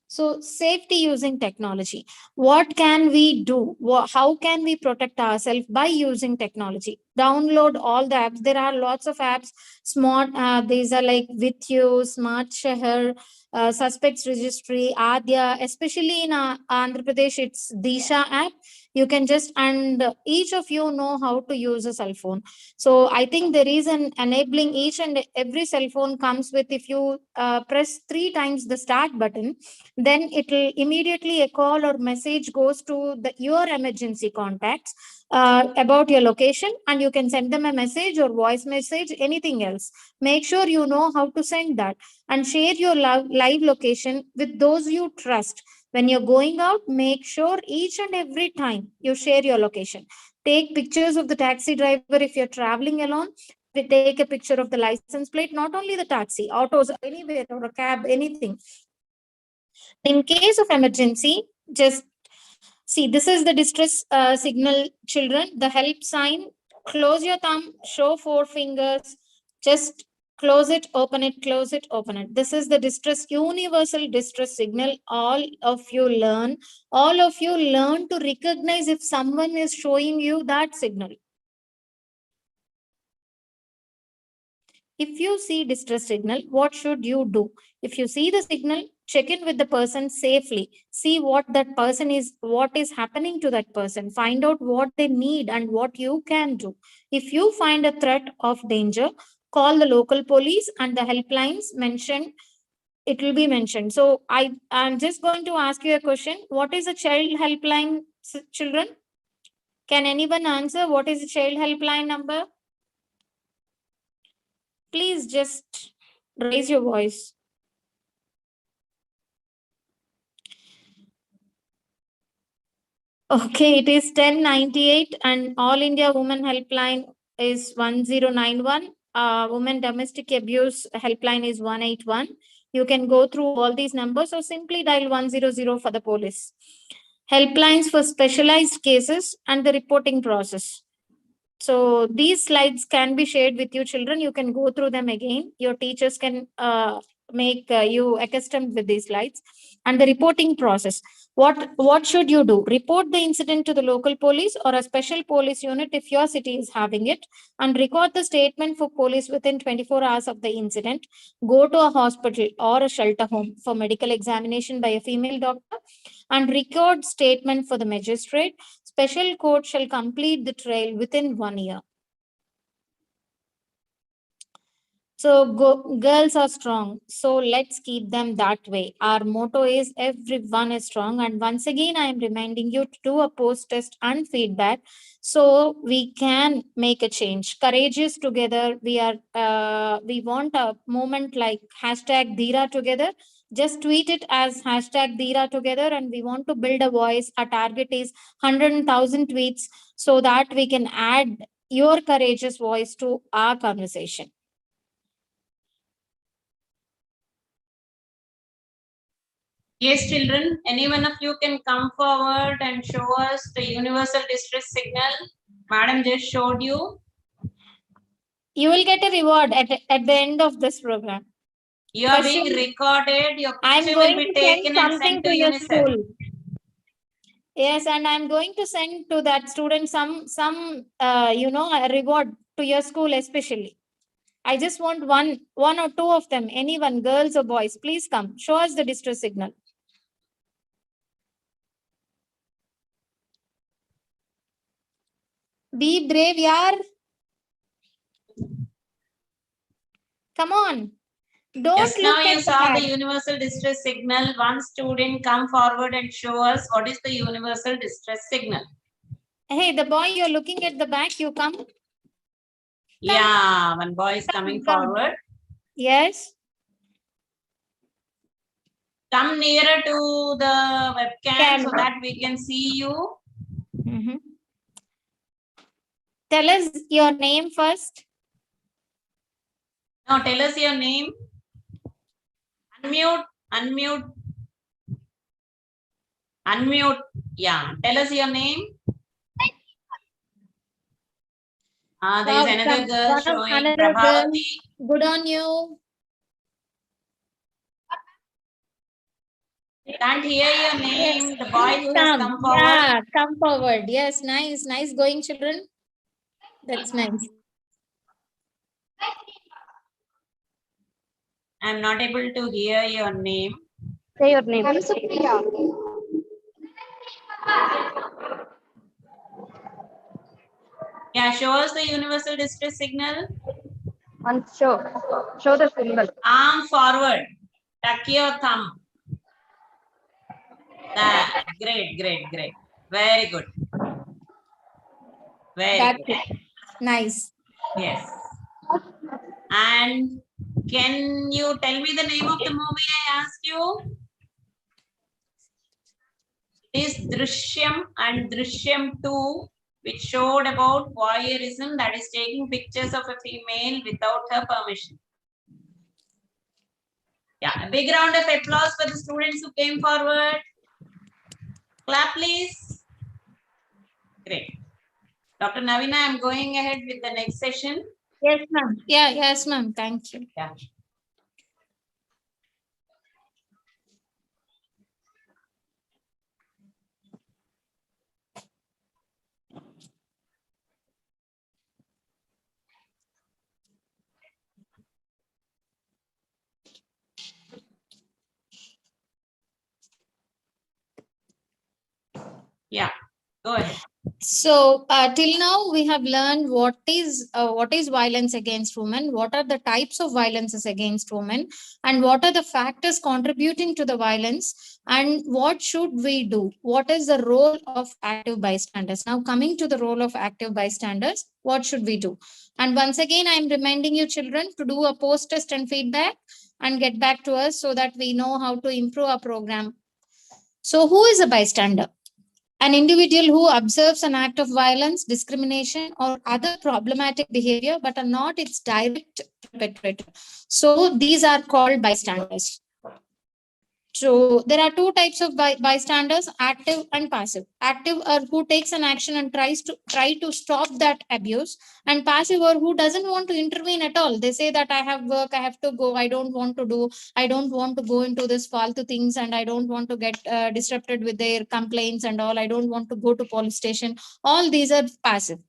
So safety using technology. What can we do? How can we protect ourselves by using technology? Download all the apps. There are lots of apps. Smart. These are like With You, Smart Shahar, Suspects Registry, Adya. Especially in Andhra Pradesh, it's Disha app. You can just, and each of you know how to use a cell phone. So I think there is an enabling. Each and every cell phone comes with, if you press 3 times the start button, then it will immediately a call or message goes to your emergency contacts about your location, and you can send them a message or voice message, anything else. Make sure you know how to send that, and share your live location with those you trust. When you're going out, make sure each and every time you share your location. Take pictures of the taxi driver if you're traveling alone. Take a picture of the license plate, not only the taxi, autos, anywhere, or a cab, anything. In case of emergency, just see, this is the distress signal, children, the help sign. Close your thumb, show 4 fingers, just close it, open it, close it, open it. This is the universal distress signal. All of you learn to recognize if someone is showing you that signal. If you see distress signal, what should you do? If you see the signal, check in with the person safely. See what is happening to that person. Find out what they need and what you can do. If you find a threat of danger, call the local police, and the helplines mentioned, it will be mentioned. So I'm just going to ask you a question. What is a child helpline, children? Can anyone answer what is a child helpline number? Please just raise your voice. Okay, it is 1098, and All India Women Helpline is 1091. Women Domestic Abuse Helpline is 181. You can go through all these numbers or simply dial 100 for the police. Helplines for specialized cases and the reporting process. So these slides can be shared with you, children. You can go through them again. Your teachers can make you accustomed with these slides. And the reporting process. What should you do? Report the incident to the local police or a special police unit if your city is having it, and record the statement for police within 24 hours of the incident. Go to a hospital or a shelter home for medical examination by a female doctor, and record statement for the magistrate. Special court shall complete the trial within 1 year. So girls are strong. So let's keep them that way. Our motto is everyone is strong. And once again, I am reminding you to do a post-test and feedback so we can make a change. Courageous together. We want a movement like hashtag DHEERA together. Just tweet it as hashtag DHEERA together, and we want to build a voice. Our target is 100,000 tweets so that we can add your courageous voice to our conversation. Yes, children, any one of you can come forward and show us the universal distress signal. Madam just showed you. You will get a reward at the end of this program. You are being recorded. Your I'm picture going will be to send taken and something sent to to your UNICEF. school. Yes, and I'm going to send to that student some a reward to your school especially. I just want one or two of them, anyone, girls or boys, please come. Show us the distress signal. Be brave, yaar. Come on. Don't Just now look you at the saw back. the universal distress signal. One student come forward and show us what is the universal distress signal. Hey, the boy you're looking at the back, you come. Yeah, one boy is coming forward. Yes. Come nearer to the webcam so Camera. that we can see you. Tell us your name first. No, tell us your name. Unmute. Yeah, tell us your name. There is another girl showing Prabhavati. Good on you. Can't hear your name. Yes. The boy who has come forward. Yeah, come forward. Yes, nice going, children. That's nice. I'm not able to hear your name. Say your name. I'm Supriya. Yeah, show us the universal distress signal. Show the symbol. Arm forward. Tuck your thumb. That great. Very good. Very good. Nice. Yes. And can you tell me the name of the movie I asked you? It is Drishyam and Drishyam 2, which showed about voyeurism, that is taking pictures of a female without her permission. Yeah, a big round of applause for the students who came forward. Clap, please. Great. Dr. Navina, I'm going ahead with the next session. Yes, ma'am. Yeah, yes, ma'am. Thank you. Yeah. Yeah, go ahead. So till now we have learned what is violence against women, what are the types of violences against women, and what are the factors contributing to the violence, and what should we do? What is the role of active bystanders? Now coming to the role of active bystanders, what should we do? And once again, I am reminding you children to do a post-test and feedback and get back to us so that we know how to improve our program. So who is a bystander? An individual who observes an act of violence, discrimination, or other problematic behavior, but are not its direct perpetrator. So these are called bystanders. So there are two types of bystanders, active and passive. Active are who takes an action and try to stop that abuse, and passive are who doesn't want to intervene at all. They say that I have work, I have to go, I don't want to go into this faltu things, and I don't want to get disrupted with their complaints and all. I don't want to go to police station. All these are passive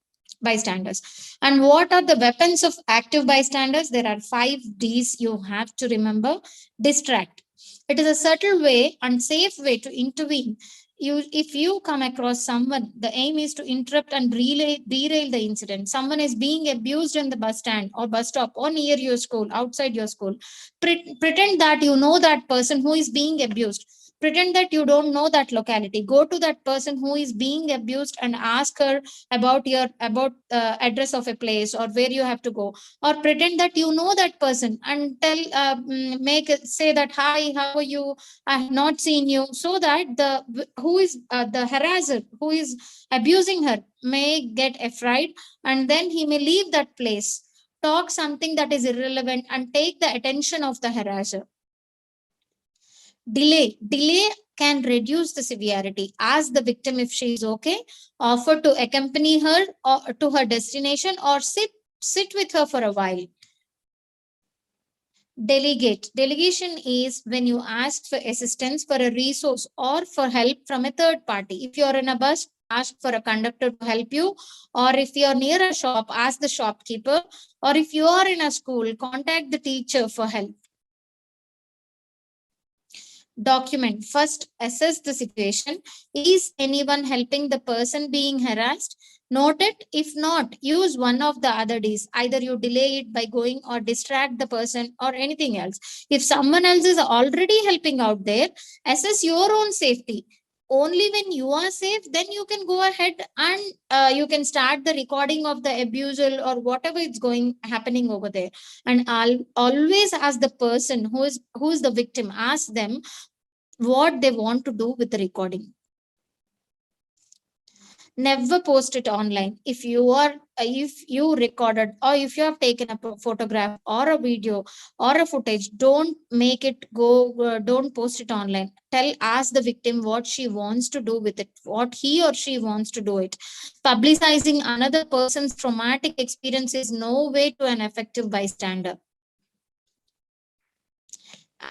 bystanders. And what are the weapons of active bystanders? There are 5 Ds you have to remember. Distract. It is a subtle way and safe way to intervene. If you come across someone, the aim is to interrupt and derail the incident. Someone is being abused in the bus stand or bus stop or near your school, outside your school. Pretend that you know that person who is being abused. Pretend that you don't know that locality. Go to that person who is being abused and ask her about address of a place or where you have to go, or pretend that you know that person and say that, hi, how are you, I have not seen you, so that the harasser who is abusing her may get afraid, and then he may leave that place, talk something that is irrelevant and take the attention of the harasser. Delay can reduce the severity. Ask the victim if she is okay, offer to accompany her or to her destination, or sit with her for a while. Delegate. Delegation is when you ask for assistance for a resource or for help from a third party. If you're in a bus, ask for a conductor to help you, or if you're near a shop, ask the shopkeeper, or if you are in a school, contact the teacher for help. Document. First, assess the situation. Is anyone helping the person being harassed? Note it. If not, use one of the other Ds. Either you delay it by going or distract the person or anything else. If someone else is already helping out there, assess your own safety. Only when you are safe, then you can go ahead and you can start the recording of the abusal or whatever is happening over there. And I'll always ask the person who is the victim, ask them what they want to do with the recording. Never post it online. If you recorded, or if you have taken a photograph or a video or a footage, don't make it go, don't post it online. Ask the victim what she wants to do with it, what he or she wants to do it. Publicizing another person's traumatic experience is no way to an effective bystander.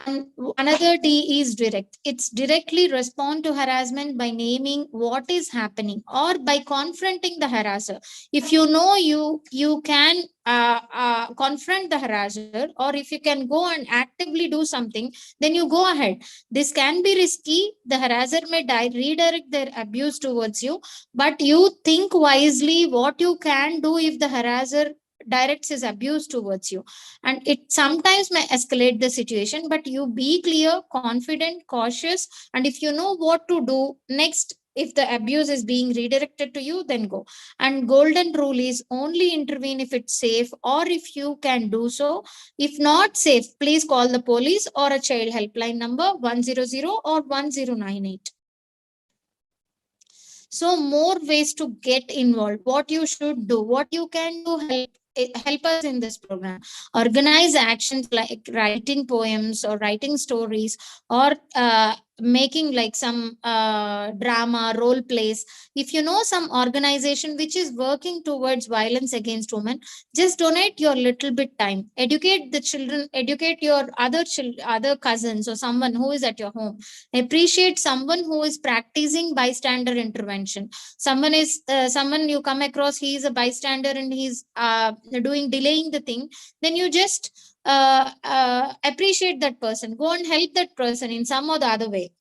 And another D is direct. It's directly respond to harassment by naming what is happening or by confronting the harasser. If you know you can confront the harasser, or if you can go and actively do something, then you go ahead. This can be risky. The harasser may redirect their abuse towards you, but you think wisely what you can do if the harasser directs his abuse towards you, and it sometimes may escalate the situation, but you be clear, confident, cautious, and if you know what to do next, if the abuse is being redirected to you, then go. And golden rule is only intervene if it's safe or if you can do so. If not safe, please call the police or a child helpline number 100 or 1098. So more ways to get involved, what you should do, what you can do, help us in this program. Organize actions like writing poems or writing stories, or making like some drama, role plays. If you know some organization which is working towards violence against women, just donate your little bit time. Educate the children, educate your other cousins or someone who is at your home. Appreciate someone who is practicing bystander intervention. Someone you come across, he is a bystander and he's delaying the thing, then you just appreciate that person, go and help that person in some or the other way.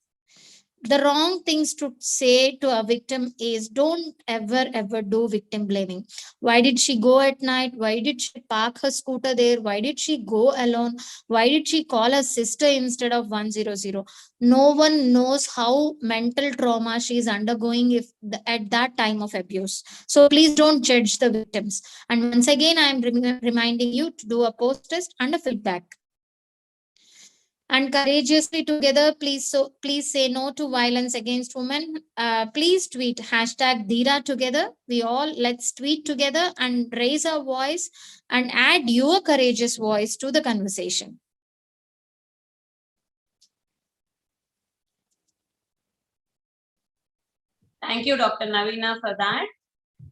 The wrong things to say to a victim is don't ever do victim blaming. Why did she go at night? Why did she park her scooter there? Why did she go alone? Why did she call her sister instead of 100? No one knows how mental trauma she is undergoing at that time of abuse. So please don't judge the victims. And once again, I am reminding you to do a post test and a feedback. And courageously together, please say no to violence against women. Please tweet #DHEERA together. Let's tweet together and raise our voice and add your courageous voice to the conversation. Thank you, Dr. Navina, for that.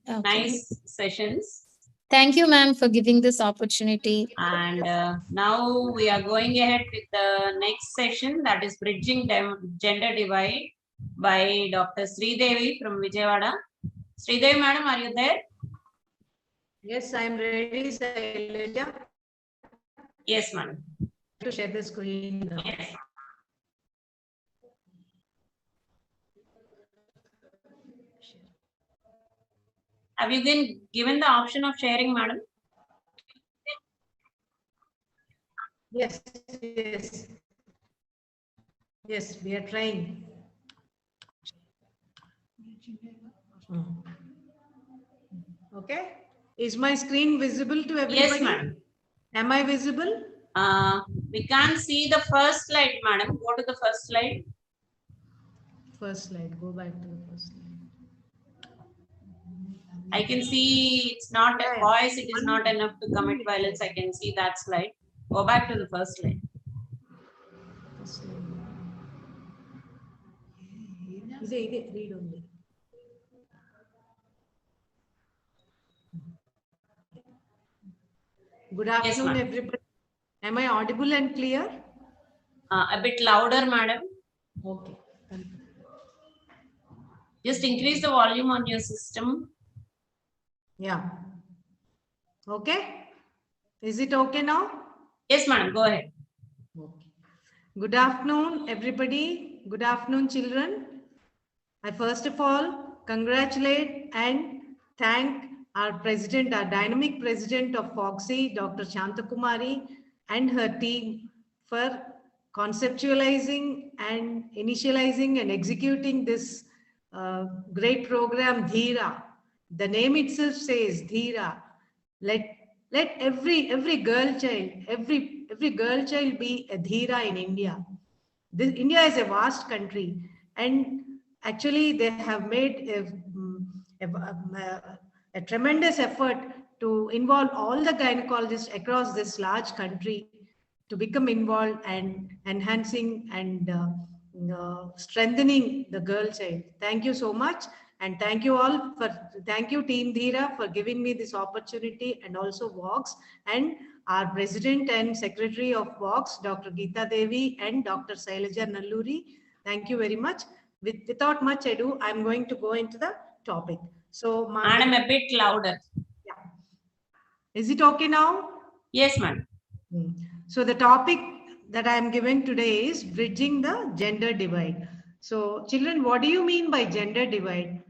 Okay. Nice sessions. Thank you, ma'am, for giving this opportunity. And now we are going ahead with the next session, that is Bridging Gender Divide by Dr. Sridevi from Vijayawada. Sridevi, madam, are you there? Yes, I am ready, Sailaja. Yes, madam. To share the screen now. Yes. Have you been given the option of sharing, madam? Yes, yes. Yes, we are trying. Okay. Is my screen visible to everybody? Yes, madam. Am I visible? We can't see the first slide, madam. Go to the first slide. First slide. Go back to the first slide. I can see it's not a Yeah. voice, it is not enough to commit violence. I can see that slide. Go back to the first slide. First slide. Read only. Good afternoon, ma'am. everybody. Am I audible and clear? A bit louder, madam. Okay. Just increase the volume on your system. Yeah. Okay. Is it okay now? Yes, madam. Go ahead. Okay. Good afternoon, everybody. Good afternoon, children. I first of all congratulate and thank our president, our dynamic president of Foxy, Dr. Shantakumari, and her team for conceptualizing and initializing and executing this great program, DHEERA. The name itself says DHEERA. Let every girl child, every girl child be a DHEERA in India. India is a vast country, and actually they have made a tremendous effort to involve all the gynecologists across this large country to become involved and enhancing and strengthening the girl child. Thank you so much. And thank you all thank you Team DHEERA for giving me this opportunity, and also Vox and our President and Secretary of Vox, Dr. Geeta Devi and Dr. Sailaja Nalluri. Thank you very much. Without much ado, I'm going to go into the topic. So, Madam, a bit louder. Yeah. Is it okay now? Yes, madam. So the topic that I am giving today is bridging the gender divide. So children, what do you mean by gender divide?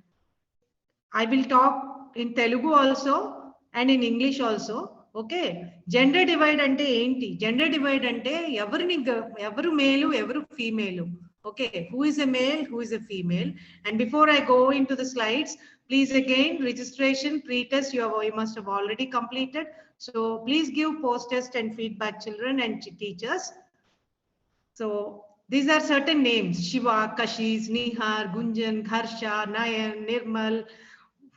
I will talk in Telugu also and in English also. Okay. Gender divide ante enti? Gender divide ante evaru male, evaru female. Okay. Who is a male, who is a female? And before I go into the slides, please again, registration, pre-test, you must have already completed. So please give post-test and feedback, children and teachers. So these are certain names: Shiva, Kashish, Nihar, Gunjan, Harsha, Nayan, Nirmal.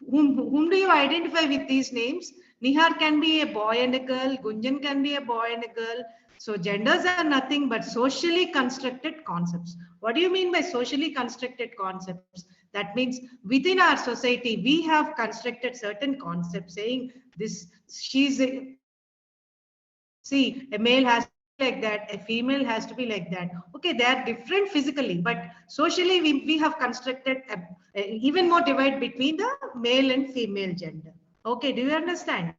Whom do you identify with these names? Nihar can be a boy and a girl. Gunjan can be a boy and a girl. So genders are nothing but socially constructed concepts. What do you mean by socially constructed concepts? That means within our society, we have constructed certain concepts saying this, a male has to be like that, a female has to be like that. Okay, they are different physically, but socially we have constructed a even more divide between the male and female gender. Okay, do you understand?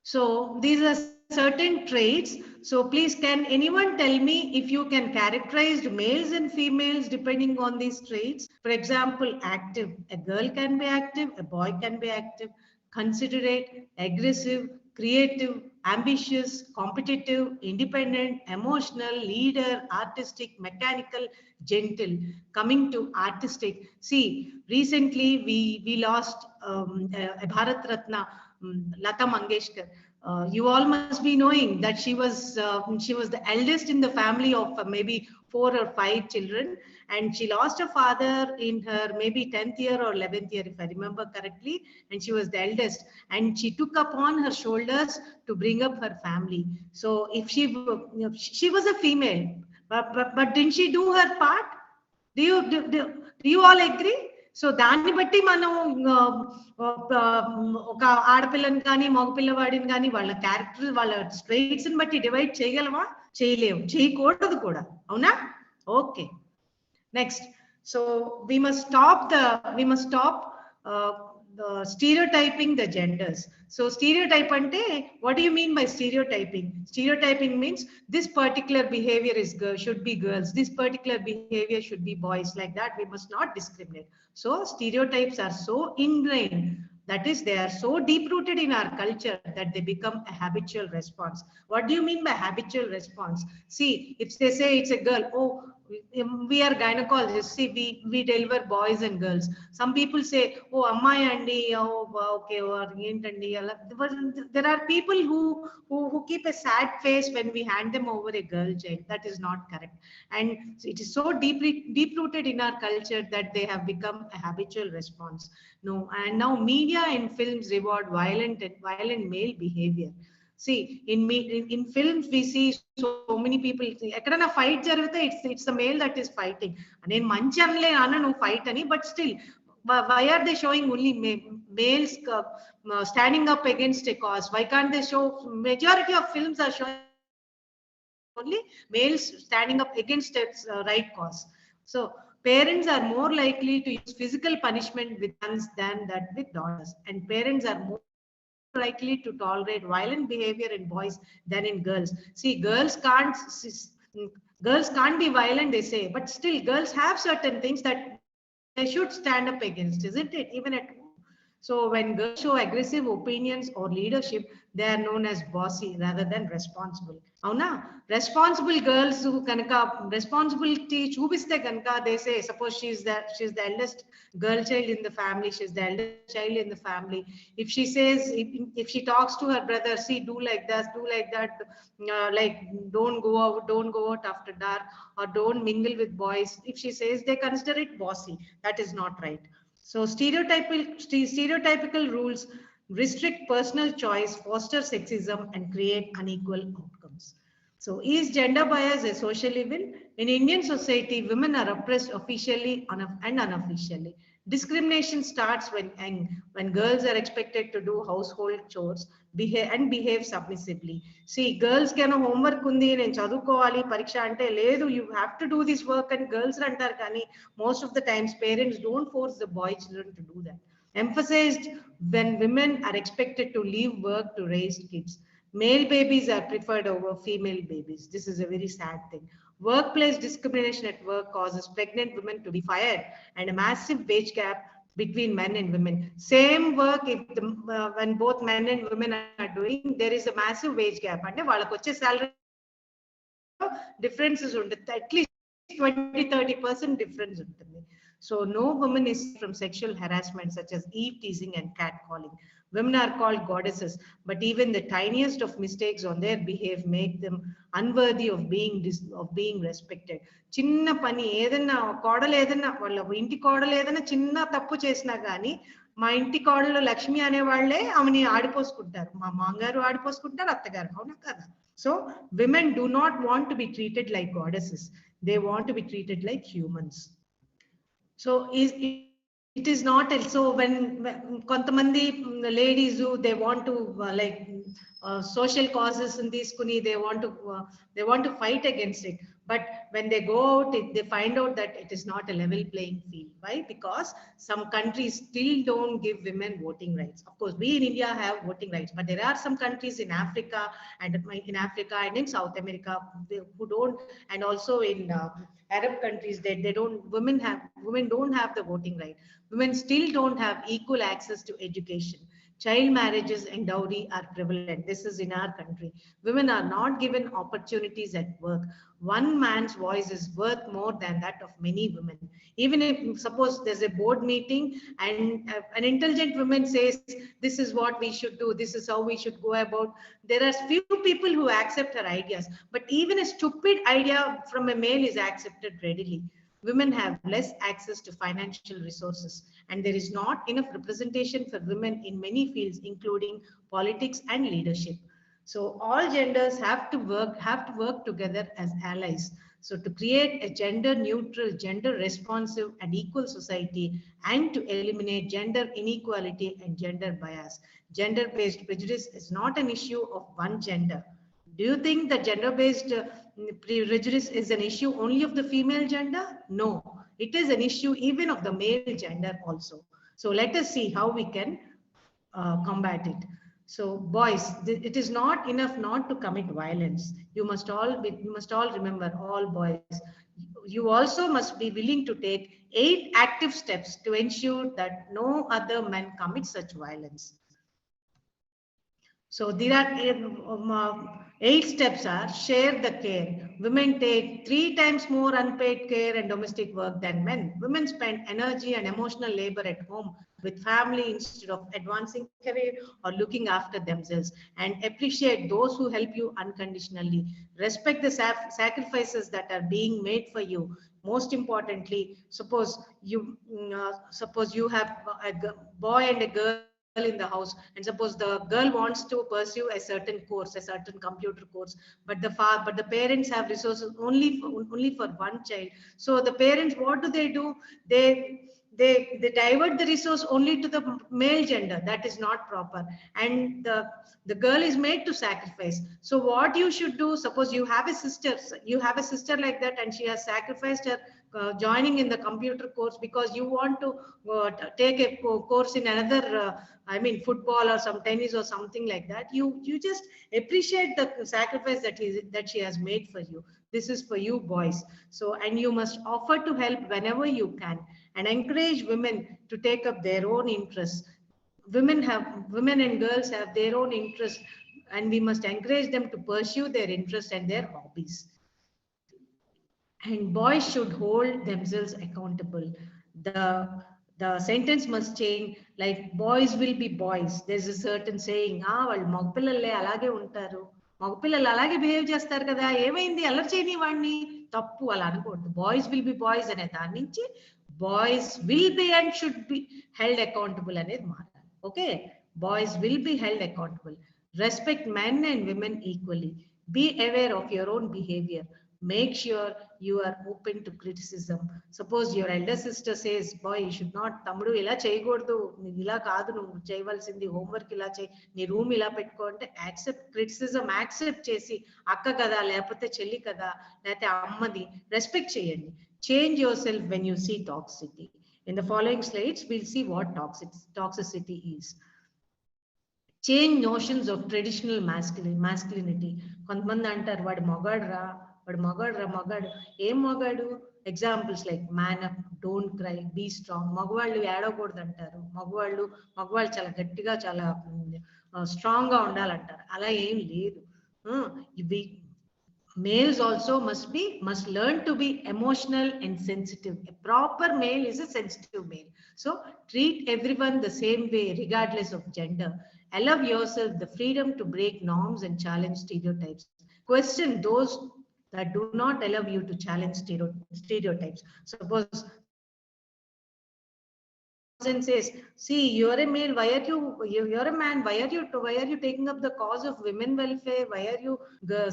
So these are certain traits. So please, can anyone tell me if you can characterize males and females depending on these traits? For example, active. A girl can be active, a boy can be active. Considerate, aggressive, creative, ambitious, competitive, independent, emotional, leader, artistic, mechanical, gentle. Coming to artistic, see, recently we lost a Bharat Ratna, Lata Mangeshkar. You all must be knowing that she was the eldest in the family of maybe 4 or 5 children, and she lost her father in her maybe 10th year or 11th year, if I remember correctly, and she was the eldest, and she took upon her shoulders to bring up her family. So if she was a female, but didn't she do her part? Do you all agree? So దాన్ని బట్టి మనం ఒక ఆడపిల్లని కానీ మగపిల్లవాడిని కానీ వాళ్ళ character వాళ్ళ స్ట్రెయిట్స్ ని బట్టి డివైడ్ చేయగలమా? చేయలేము, చేయకూడదు కూడా. అవునా? Okay, next. So we must stop stereotyping the genders. So stereotype ante, what do you mean by stereotyping? Stereotyping means this particular behavior is should be girls, this particular behavior should be boys, like that. We must not discriminate. So stereotypes are so ingrained, that is, they are so deep rooted in our culture that they become a habitual response. What do you mean by habitual response? See, if they say it's a girl, oh, we are gynecologists, see, we deliver boys and girls. Some people say, oh, amma andi, oh, okay, or entandi. There are people who keep a sad face when we hand them over a girl child. That is not correct, and it is so deep rooted in our culture that they have become a habitual response. No, and now media and films reward violent male behavior. See, in films we see so many people, ekkadana fight jarugute, it's the male that is fighting. Nenu manchi anle ananu fight ani, but still, why are they showing only males standing up against a cause? Why can't they show, majority of films are showing only males standing up against its right cause? So parents are more likely to use physical punishment with sons than that with daughters, and parents are more likely to tolerate violent behavior in boys than in girls. See, girls can't be violent, they say, but still girls have certain things that they should stand up against, isn't it? Even at home. So when girls show aggressive opinions or leadership, they are known as bossy rather than responsible. Avuna? Responsible girls who kanaka responsibility chubiste kanaka, they say, suppose she's the eldest girl child in the family, she's the eldest child in the family. If she says, if she talks to her brother, see, do like this, do like that, like don't go out after dark, or don't mingle with boys, if she says, they consider it bossy. That is not right. So stereotypical rules restrict personal choice, foster sexism, and create unequal outcomes. So is gender bias a social evil? In Indian society, women are oppressed officially and unofficially. Discrimination starts when girls are expected to do household chores, behave submissively. See, girls can homework undi, nenu chadukovali pariksha ante ledu, you have to do this work, and girls antaru kani most of the times parents don't force the boy children to do that. Emphasized when women are expected to leave work to raise kids. Male babies are preferred over female babies. This is a very sad thing. Workplace discrimination at work causes pregnant women to be fired, and a massive wage gap between men and women. Same work, if when both men and women are doing, there is a massive wage gap. And vallakoche salary differences ఉంటుంది, at least 20-30% difference ఉంటుంది. So no woman is from sexual harassment such as eve teasing and catcalling. Women are called goddesses, but even the tiniest of mistakes on their behalf make them unworthy of being respected. Chinna pani edanna kodala edanna valla inti kodala edanna chinna tappu chesina gaani మా ఇంటి కోడలు లక్ష్మి అనే వాళ్ళే ఆమెని ఆడిపోసుకుంటారు, మా మామగారు ఆడిపోసుకుంటారు, అత్తగారు. అవునా కదా? So women do not want to be treated like goddesses, they want to be treated like humans. So it is not. So when kontamandi ladies do, they want to like social causes in this kuni, they want to fight against it, but when they go out, they find out that it is not a level playing field. Why? Because some countries still don't give women voting rights. Of course, we in India have voting rights, but there are some countries in Africa and in South America who don't, and also in Arab countries, they don't. Women don't have the voting right. Women still don't have equal access to education. Child marriages and dowry are prevalent. This is in our country. Women are not given opportunities at work. One man's voice is worth more than that of many women. Even if, suppose there's a board meeting and an intelligent woman says, this is what we should do, this is how we should go about, there are few people who accept her ideas, but even a stupid idea from a male is accepted readily. Women have less access to financial resources, and there is not enough representation for women in many fields, including politics and leadership. So all genders have to work together as allies. So to create a gender neutral, gender responsive and equal society, and to eliminate gender inequality and gender bias. Gender-based prejudice is not an issue of one gender. Do you think that gender-based prejudice is an issue only of the female gender? No, it is an issue even of the male gender also. So let us see how we can combat it. So boys, it is not enough not to commit violence. You must all remember, all boys. You also must be willing to take 8 active steps to ensure that no other man commits such violence. So there are 8 steps are: share the care. Women take 3 times more unpaid care and domestic work than men. Women spend energy and emotional labor at home with family instead of advancing career or looking after themselves. And appreciate those who help you unconditionally. Respect the sacrifices that are being made for you. Most importantly, suppose you have a boy and a girl in the house, and suppose the girl wants to pursue a certain course, a certain computer course, but the parents have resources only for one child. So the parents, what do? They divert the resource only to the male gender. That is not proper, and the girl is made to sacrifice. So what you should do, suppose you have a sister like that, and she has sacrificed her joining in the computer course because you want to take a course in another football or some tennis or something like that. You just appreciate the sacrifice that she has made for you. This is for you boys. So, and you must offer to help whenever you can, and encourage women to take up their own interests. Women and girls have their own interests, and we must encourage them to pursue their interests and their hobbies. And boys should hold themselves accountable. The sentence must change, like boys will be boys. There's a certain saying, వాళ్ళు మగపిల్లలే అలాగే ఉంటారు, మగపిల్లలు అలాగే behave చేస్తారు కదా, ఏమైంది అల్లరి చేయని వాడిని, తప్పు అలా అనుకోవద్దు. బాయ్స్ విల్ బి బాయ్స్ అనే దాని నుంచి boys will be and should be held accountable అనేది మారాలి. Okay, boys will be held accountable. Respect men and women equally. Be aware of your own behavior. Make sure you are open to criticism. Suppose your elder sister says, boy, you should not, తమ్ముడు ఇలా చేయకూడదు, ఇలా కాదు నువ్వు చేయవలసింది, homework ఇలా చేయి, నీ రూమ్ ఇలా పెట్టుకో అంటే యాక్సెప్ట్ క్రిటిసిజం, యాక్సెప్ట్ చేసి అక్క కదా, లేకపోతే చెల్లి కదా, లేకపోతే అమ్మది, రెస్పెక్ట్ చేయండి. Change yourself when you see toxicity. In the following slides, we'll see what toxicity is. Change notions of traditional masculinity. కొంతమంది అంటారు వాడు మగాడు. ఏం మగాడు? Examples like man up, don't cry, be strong. మగవాళ్ళు ఏడవకూడదు అంటారు. మగవాళ్ళు చాలా గట్టిగా, చాలా స్ట్రాంగ్ గా ఉండాలంటారు. అలా ఏం లేదు. Males also must learn to be emotional and sensitive. A proper male is a sensitive male. So treat everyone the same way regardless of gender. Allow yourself the freedom to break norms and challenge stereotypes. Question those that do not allow you to challenge stereotypes. Suppose and says, see, you're a male, you're a man, why are you taking up the cause of women welfare? Why are you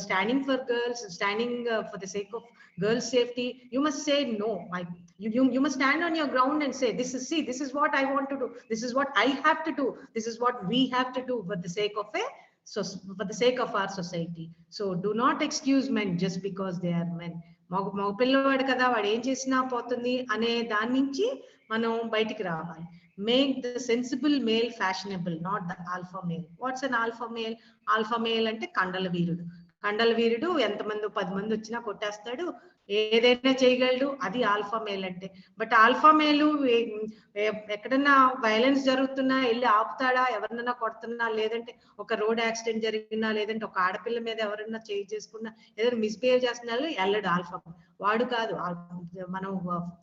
standing for girls, standing for the sake of girls' safety? You must say no. You must stand on your ground and say, this is what I want to do, this is what I have to do, this is what we have to do for the sake of our society. So do not excuse men just because they are men. మగ పిల్లవాడు కదా, వాడు ఏం చేసినా పోతుంది అనే దాని నుంచి మనం బయటికి రావాలి. Make the sensible male fashionable, not the alpha male. What's an alpha male? Alpha male అంటే కండల వీరుడు. ఎంతమంది 10 మంది వచ్చినా కొట్టేస్తాడు, ఏదైనా చేయగలడు, అది ఆల్ఫా మేల్ అంటే. బట్ ఆల్ఫా మేలు ఎక్కడన్నా వైలెన్స్ జరుగుతున్నా వెళ్ళి ఆపుతాడా? ఎవరినైనా కొడుతున్నా, లేదంటే ఒక రోడ్ యాక్సిడెంట్ జరిగినా, లేదంటే ఒక ఆడపిల్ల మీద ఎవరైనా చేసుకున్నా, ఏదైనా మిస్బిహేవ్ చేస్తున్నా వెళ్ళడు ఆల్ఫా. వాడు కాదు మనం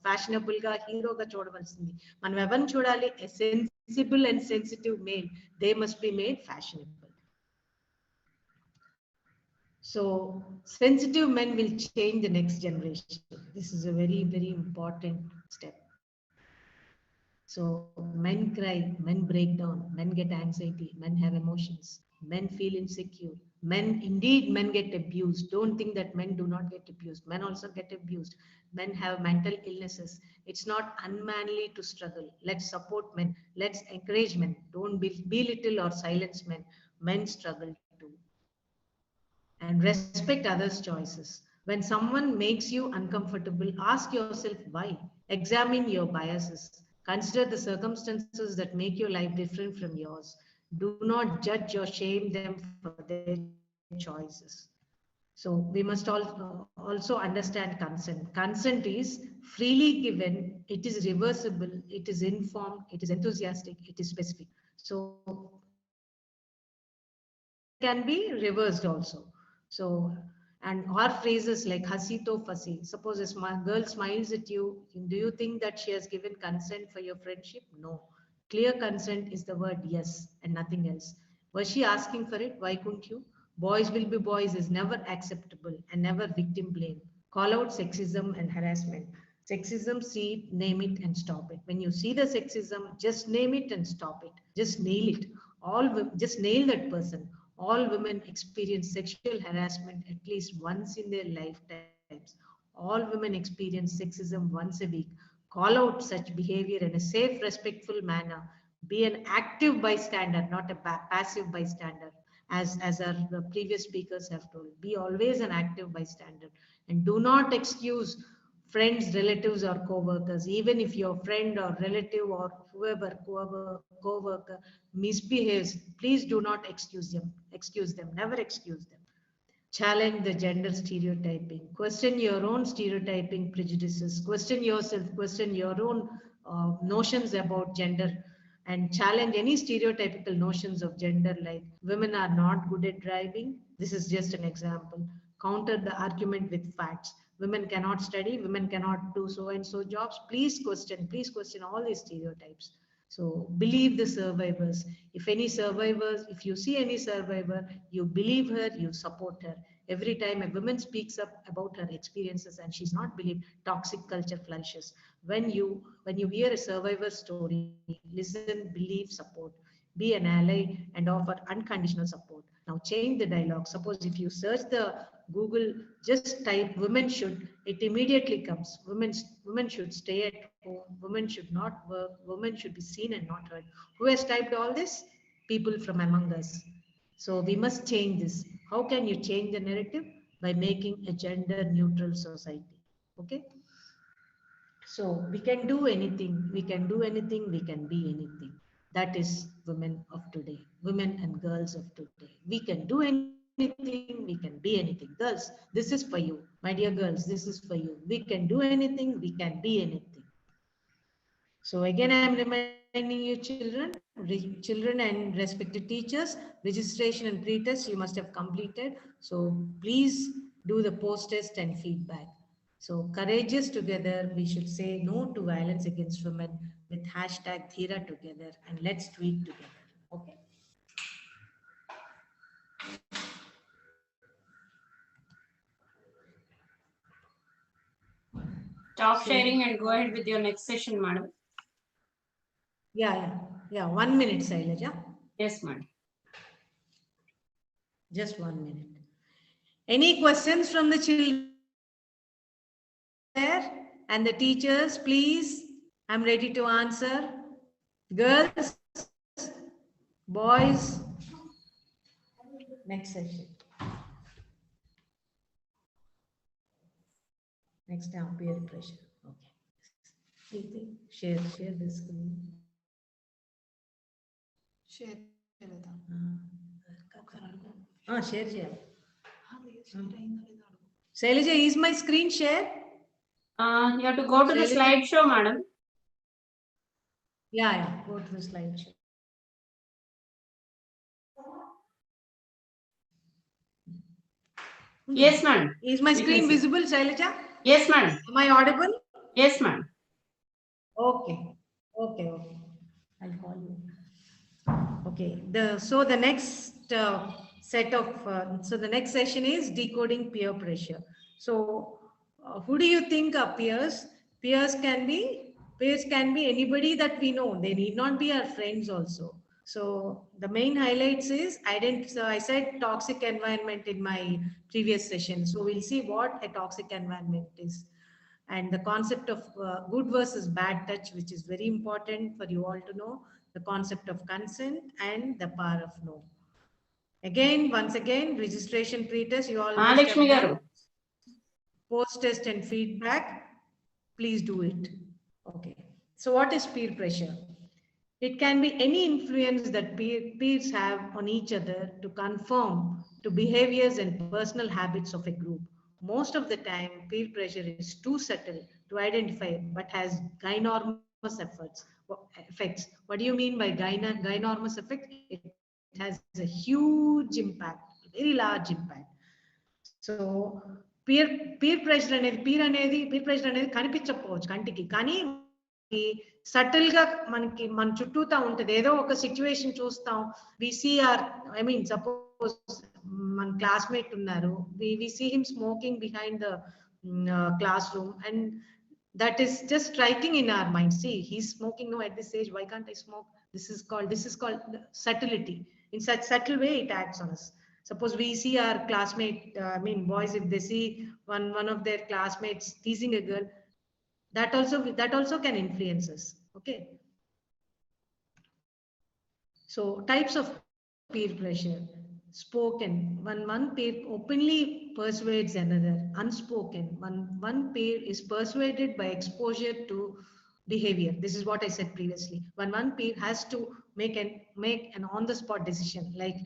ఫ్యాషనబుల్ గా, హీరోగా చూడవలసింది. మనం ఎవరిని చూడాలి? Sensible and sensitive male. They must be made fashionable. So sensitive men will change the next generation. This is a very, very important step. So men cry, men break down, men get anxiety, men have emotions, men feel insecure. Men get abused. Don't think that men do not get abused. Men also get abused. Men have mental illnesses. It's not unmanly to struggle. Let's support men. Let's encourage men. Don't belittle or silence men. Men struggle too. And respect others' choices. When someone makes you uncomfortable, ask yourself why. Examine your biases. Consider the circumstances that make your life different from yours. Do not judge or shame them for their choices. So we must also understand consent. Consent is freely given, it is reversible, it is informed, it is enthusiastic, it is specific. So consent can be reversed also. So, and or phrases like hasi to fussy. Suppose a girl smiles at you, do you think that she has given consent for your friendship? No. Clear consent is the word yes and nothing else. Was she asking for it? Why couldn't you? Boys will be boys is never acceptable and never victim blame. Call out sexism and harassment. Sexism, see it, name it, and stop it. When you see the sexism, just name it and stop it. Just nail it. Just nail that person. All women experience sexual harassment at least once in their lifetimes. All women experience sexism once a week. Call out such behavior in a safe, respectful manner. Be an active bystander, not a passive bystander. As our previous speakers have told, be always an active bystander and do not excuse friends, relatives, or co-workers. Even if your friend or relative or whoever co-worker misbehaves, please do not excuse them. Never excuse them. Challenge the gender stereotyping. Question your own stereotyping prejudices. Question yourself. Question your own notions about gender, and challenge any stereotypical notions of gender, like women are not good at driving. This is just an example. Counter the argument with facts. Women cannot study, women cannot do so and so jobs. Please question all these stereotypes. So believe the survivors. If you see any survivor, you believe her, you support her. Every time a woman speaks up about her experiences and she's not believed, toxic culture flourishes. When you hear a survivor story, listen, believe, support. Be an ally and offer unconditional support. Now change the dialogue. Suppose if you search the Google, just type women should, it immediately comes. Women should stay at home, women should not work, women should be seen and not heard. Who has typed all this? People from among us. So we must change this. How can you change the narrative? By making a gender neutral society. Okay. So we can do anything, we can do anything, we can be anything. That is women of today, women and girls of today. We can do anything, we can be anything. Girls, this is for you. My dear girls, this is for you. We can do anything, we can be anything. So again, I am reminding you children and respected teachers, registration and pre-test you must have completed. So please do the post-test and feedback. So courageous together, we should say no to violence against women with hashtag DHEERA together, and let's tweet together. Okay. Stop sharing and go ahead with your next session, madam. Yeah. 1 minute, Sailaja. Yes, madam. Just 1 minute. Any questions from the children there and the teachers, please? I'm ready to answer. Girls, boys, next session. Next time, peer pressure. Okay. Share the screen. Share. Share. Shailaja, is my screen shared? You have to go to the slideshow, madam. Yeah, go to the slideshow. Yes, madam. Is my screen visible, Shailaja? Yes, madam. Am I audible? Yes, madam. Okay. I'll call you. Okay. The next the next session is decoding peer pressure. So who do you think are peers? Peers can be Peers can be anybody that we know. They need not be our friends also. So the main highlights is so I said toxic environment in my previous session. So we'll see what a toxic environment is. And the concept of good versus bad touch, which is very important for you all to know, the concept of consent and the power of no. Again, once again, registration pre-test, you all must have Mahalakshmi done. garu. Post-test and feedback, please do it. Okay. So what is peer pressure? It can be any influence that peers have on each other to conform to behaviors and personal habits of a group. Most of the time, peer pressure is too subtle to identify, but has ginormous effects. What do you mean by ginormous effect? It has a huge impact, very large impact. So peer pressure అనేది peer pressure అనేది కనిపించకపోవచ్చు కంటికి, కానీ మనకి subtle గా మనకి మన చుట్టూతా ఉంటది. ఏదో ఒక సిచ్యువేషన్ చూస్తాం, వి సీ ఆర్ సపోజ్ మన క్లాస్మేట్ ఉన్నారు, we see him smoking behind the classroom, and that is just striking in our mind. See, he's smoking now at this age, why can't I smoke? This is called subtlety. In such subtle way it acts on us. Suppose we see our classmate, boys, if they see one of their classmates teasing a girl, that also can influence us. Okay. So types of peer pressure. Spoken, one peer openly persuades another. Unspoken, one peer is persuaded by exposure to behavior. This is what I said previously. One peer has to make an on the spot decision, like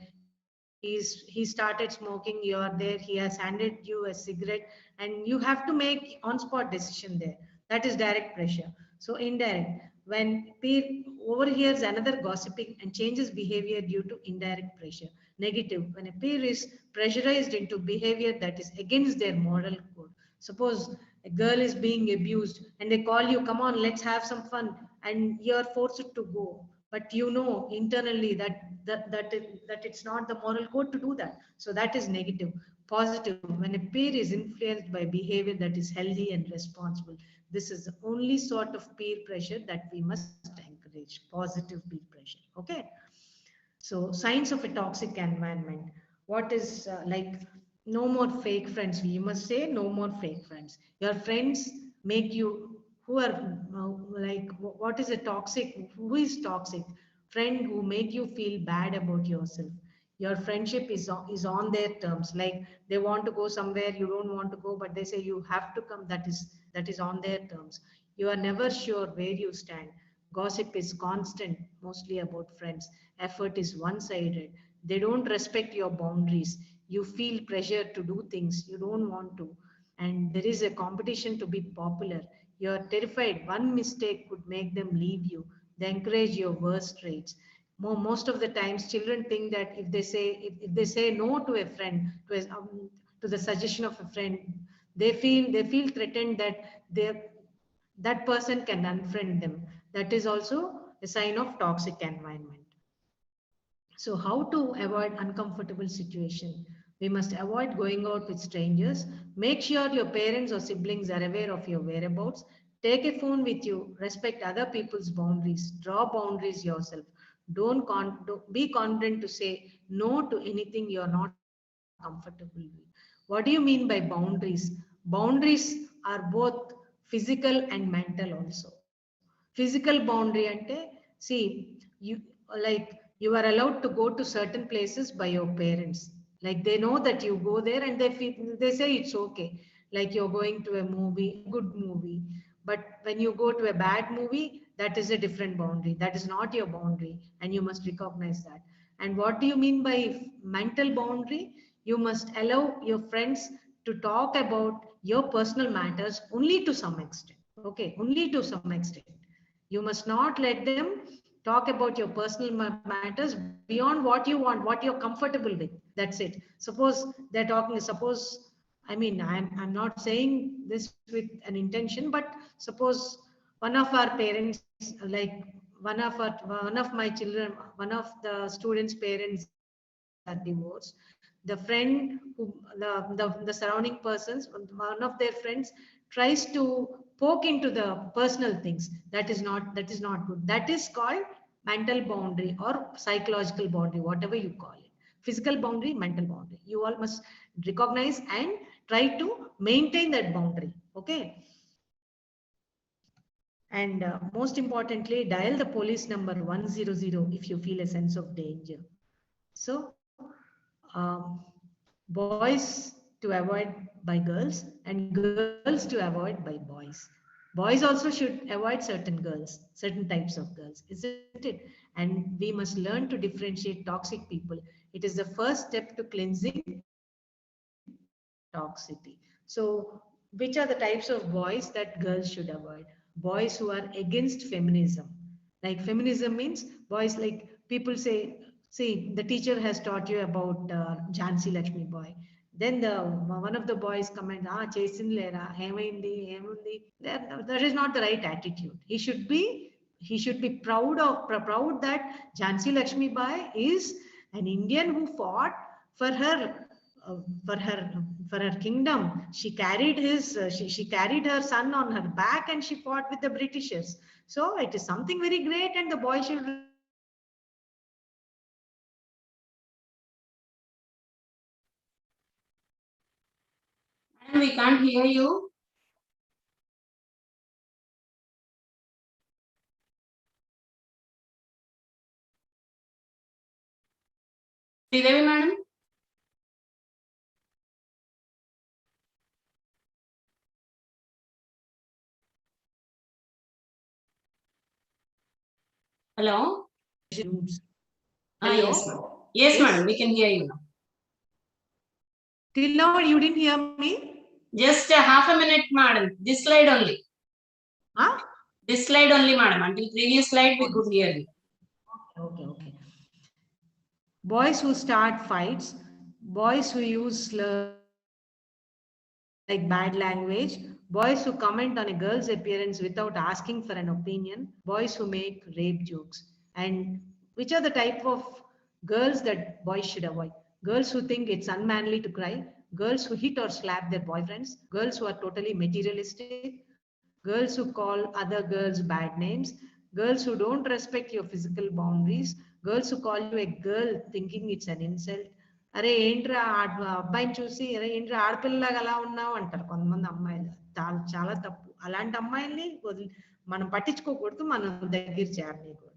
he started smoking, you are there, he has handed you a cigarette, and you have to make on spot decision there. That is direct pressure. So indirect, when peer overhears another gossiping and changes behavior due to indirect pressure. Negative, when a peer is pressurized into behavior that is against their moral code. Suppose a girl is being abused and they call you, come on, let's have some fun, and you're forced to go, but you know internally that it's not the moral code to do that. So that is negative. Positive, when a peer is influenced by behavior that is healthy and responsible. This is the only sort of peer pressure that we must encourage, positive peer pressure. Okay. So signs of a toxic environment. What is like no more fake friends. We must say no more fake friends. Your friends make you, who are like, what is a toxic? Who is toxic? Friend who make you feel bad about yourself. Your friendship is on their terms. Like they want to go somewhere, you don't want to go, but they say you have to come. That is on their terms. You are never sure where you stand. Gossip is constant, mostly about friends. Effort is one-sided. They don't respect your boundaries. You feel pressure to do things you don't want to. And there is a competition to be popular. You're terrified one mistake could make them leave you. They encourage your worst traits. Most of the times, children think that if they say no to a friend, to the suggestion of a friend, they feel threatened that that person can unfriend them. That is also a sign of toxic environment. So how to avoid uncomfortable situation? We must avoid going out with strangers. Make sure your parents or siblings are aware of your whereabouts. Take a phone with you. Respect other people's boundaries. Draw boundaries yourself. Don't be confident to say no to anything you're not comfortable with. What do you mean by boundaries? Boundaries are both physical and mental also. Physical boundary ante, see, you like you are allowed to go to certain places by your parents. Like they know that you go there and they say it's okay. Like you're going to a movie, good movie, but when you go to a bad movie, that is a different boundary. That is not your boundary, and you must recognize that. And what do you mean by mental boundary? You must allow your friends to talk about your personal matters only to some extent. Okay, only to some extent. You must not let them talk about your personal matters beyond what you want, what you're comfortable with. That's it. Suppose they're talking, I'm not saying this with an intention, but suppose one of our parents, like one of my children, one of the students' parents are divorced. The friend who the surrounding persons, one of their friends tries to poke into the personal things. That is not good. That is called mental boundary or psychological boundary, whatever you call it. Physical boundary, mental boundary. You all must recognize and try to maintain that boundary. Okay. And most importantly, dial the police number 100 if you feel a sense of danger. So, boys to avoid by girls and girls to avoid by boys. Boys also should avoid certain girls, certain types of girls, isn't it? And we must learn to differentiate toxic people. It is the first step to cleansing toxicity. So, which are the types of boys that girls should avoid? Boys who are against feminism. Like feminism means boys like people say, see, the teacher has taught you about Jhansi Lakshmi boy. Then the one of the boys comment, chesin lera, hemundi. That is not the right attitude. He should be proud that Jhansi Lakshmi Bai is an Indian who fought for her for her kingdom. She carried she carried her son on her back and she fought with the Britishers. So it is something very great, and the boy should And we can't hear you. Sridevi madam. Hello. roots. Yes, madam. Yes, madam. We can hear you now. Till now you didn't hear me? Just half a minute, madam. This slide only. Huh? This slide only, madam. Until previous slide, we could hear you. Okay. Boys who start fights, boys who use slurs like bad language, boys who comment on a girl's appearance without asking for an opinion, boys who make rape jokes. And which are the type of girls that boys should avoid? Girls who think it's unmanly to cry, girls who hit or slap their boyfriends, girls who are totally materialistic, girls who call other girls bad names, girls who don't respect your physical boundaries, girls who call you a girl thinking it's an insult. అరే ఏంట్రా అబ్బాయిని చూసి అరే ఏంట్రా ఆడపిల్లలాగా అలా ఉన్నావు అంటారు కొంతమంది అమ్మాయిలు. చాలా తప్పు. అలాంటి అమ్మాయిల్ని మనం పట్టించుకోకూడదు, మనం దగ్గర చేరనీయకూడదు.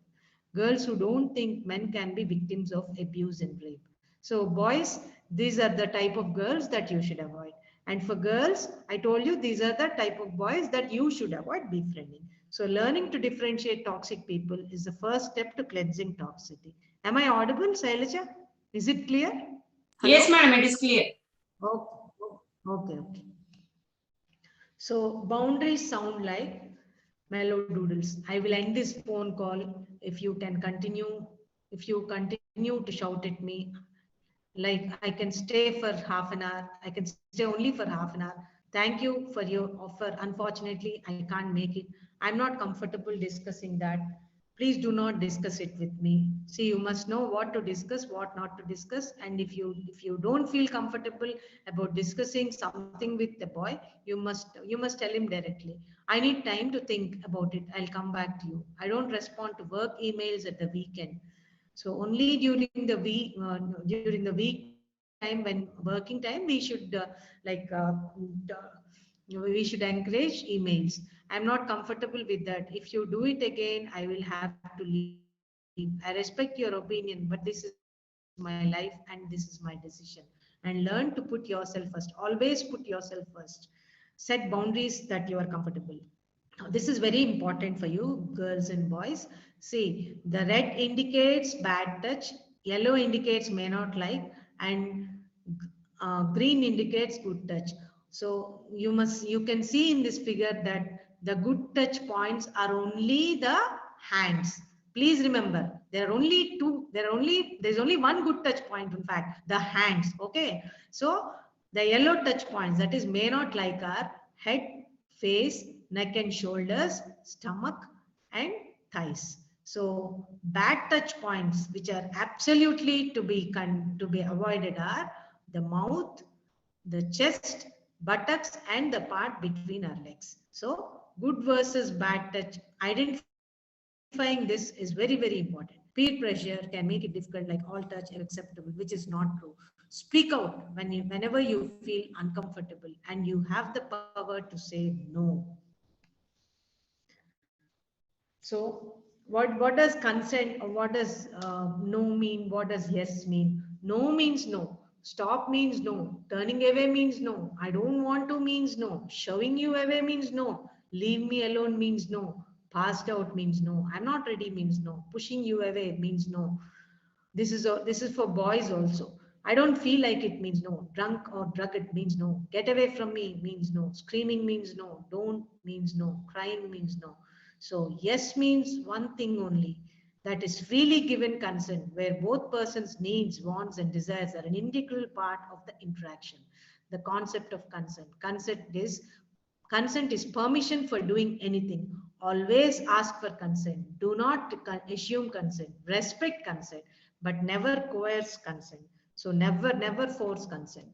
Girls who don't think men can be victims of abuse and rape. So boys, these are the type of girls that you should avoid. And for girls, I told you these are the type of boys that you should avoid befriending. So learning to differentiate toxic people is the first step to cleansing toxicity. Am I audible, Sailaja? Is it clear? Hello? Yes, madam. It is clear. Okay. So boundaries sound like mellow doodles. I will end this phone call if you continue to shout at me. Like I can stay for half an hour. I can stay only for half an hour. Thank you for your offer. Unfortunately, I can't make it. I'm not comfortable discussing that. Please do not discuss it with me. See, you must know what to discuss, what not to discuss. And if you don't feel comfortable about discussing something with the boy, you must tell him directly. I need time to think about it. I'll come back to you. I don't respond to work emails at the weekend. So only during the week time, when working time, we should we should encourage emails. I'm not comfortable with that. If you do it again, I will have to leave. I respect your opinion, but this is my life and this is my decision. And learn to put yourself first. Always put yourself first. Set boundaries that you are comfortable. This is very important for you, girls and boys. See, the red indicates bad touch, yellow indicates may not like, and green indicates good touch. So you can see in this figure that the good touch points are only the hands. Please remember, there's only one good touch point, in fact, the hands. Okay, so the yellow touch points, that is may not like, are head, face, neck and shoulders, stomach, and thighs. So bad touch points which are absolutely to be avoided are the mouth, the chest, buttocks, and the part between our legs. So good versus bad touch, identifying this is very, very important. Peer pressure can make it difficult, like all touch acceptable, which is not true. Speak out whenever you feel uncomfortable, and you have the power to say no. So what does consent, or what does no mean? What does yes mean? No means no. Stop means no. Turning away means no. I don't want to means no. Shoving you away means no. Leave me alone means no. Passed out means no. I'm not ready means no. Pushing you away means no. This is for boys also. I don't feel like it means no. Drunk or drug it means no. Get away from me means no. Screaming means no. Don't means no. Crying means no. So yes means one thing only, that is freely given consent, where both persons' needs, wants, and desires are an integral part of the interaction. The concept of consent. Consent is permission for doing anything. Always ask for consent. Do not assume consent. Respect consent, but never coerce consent. So never force consent.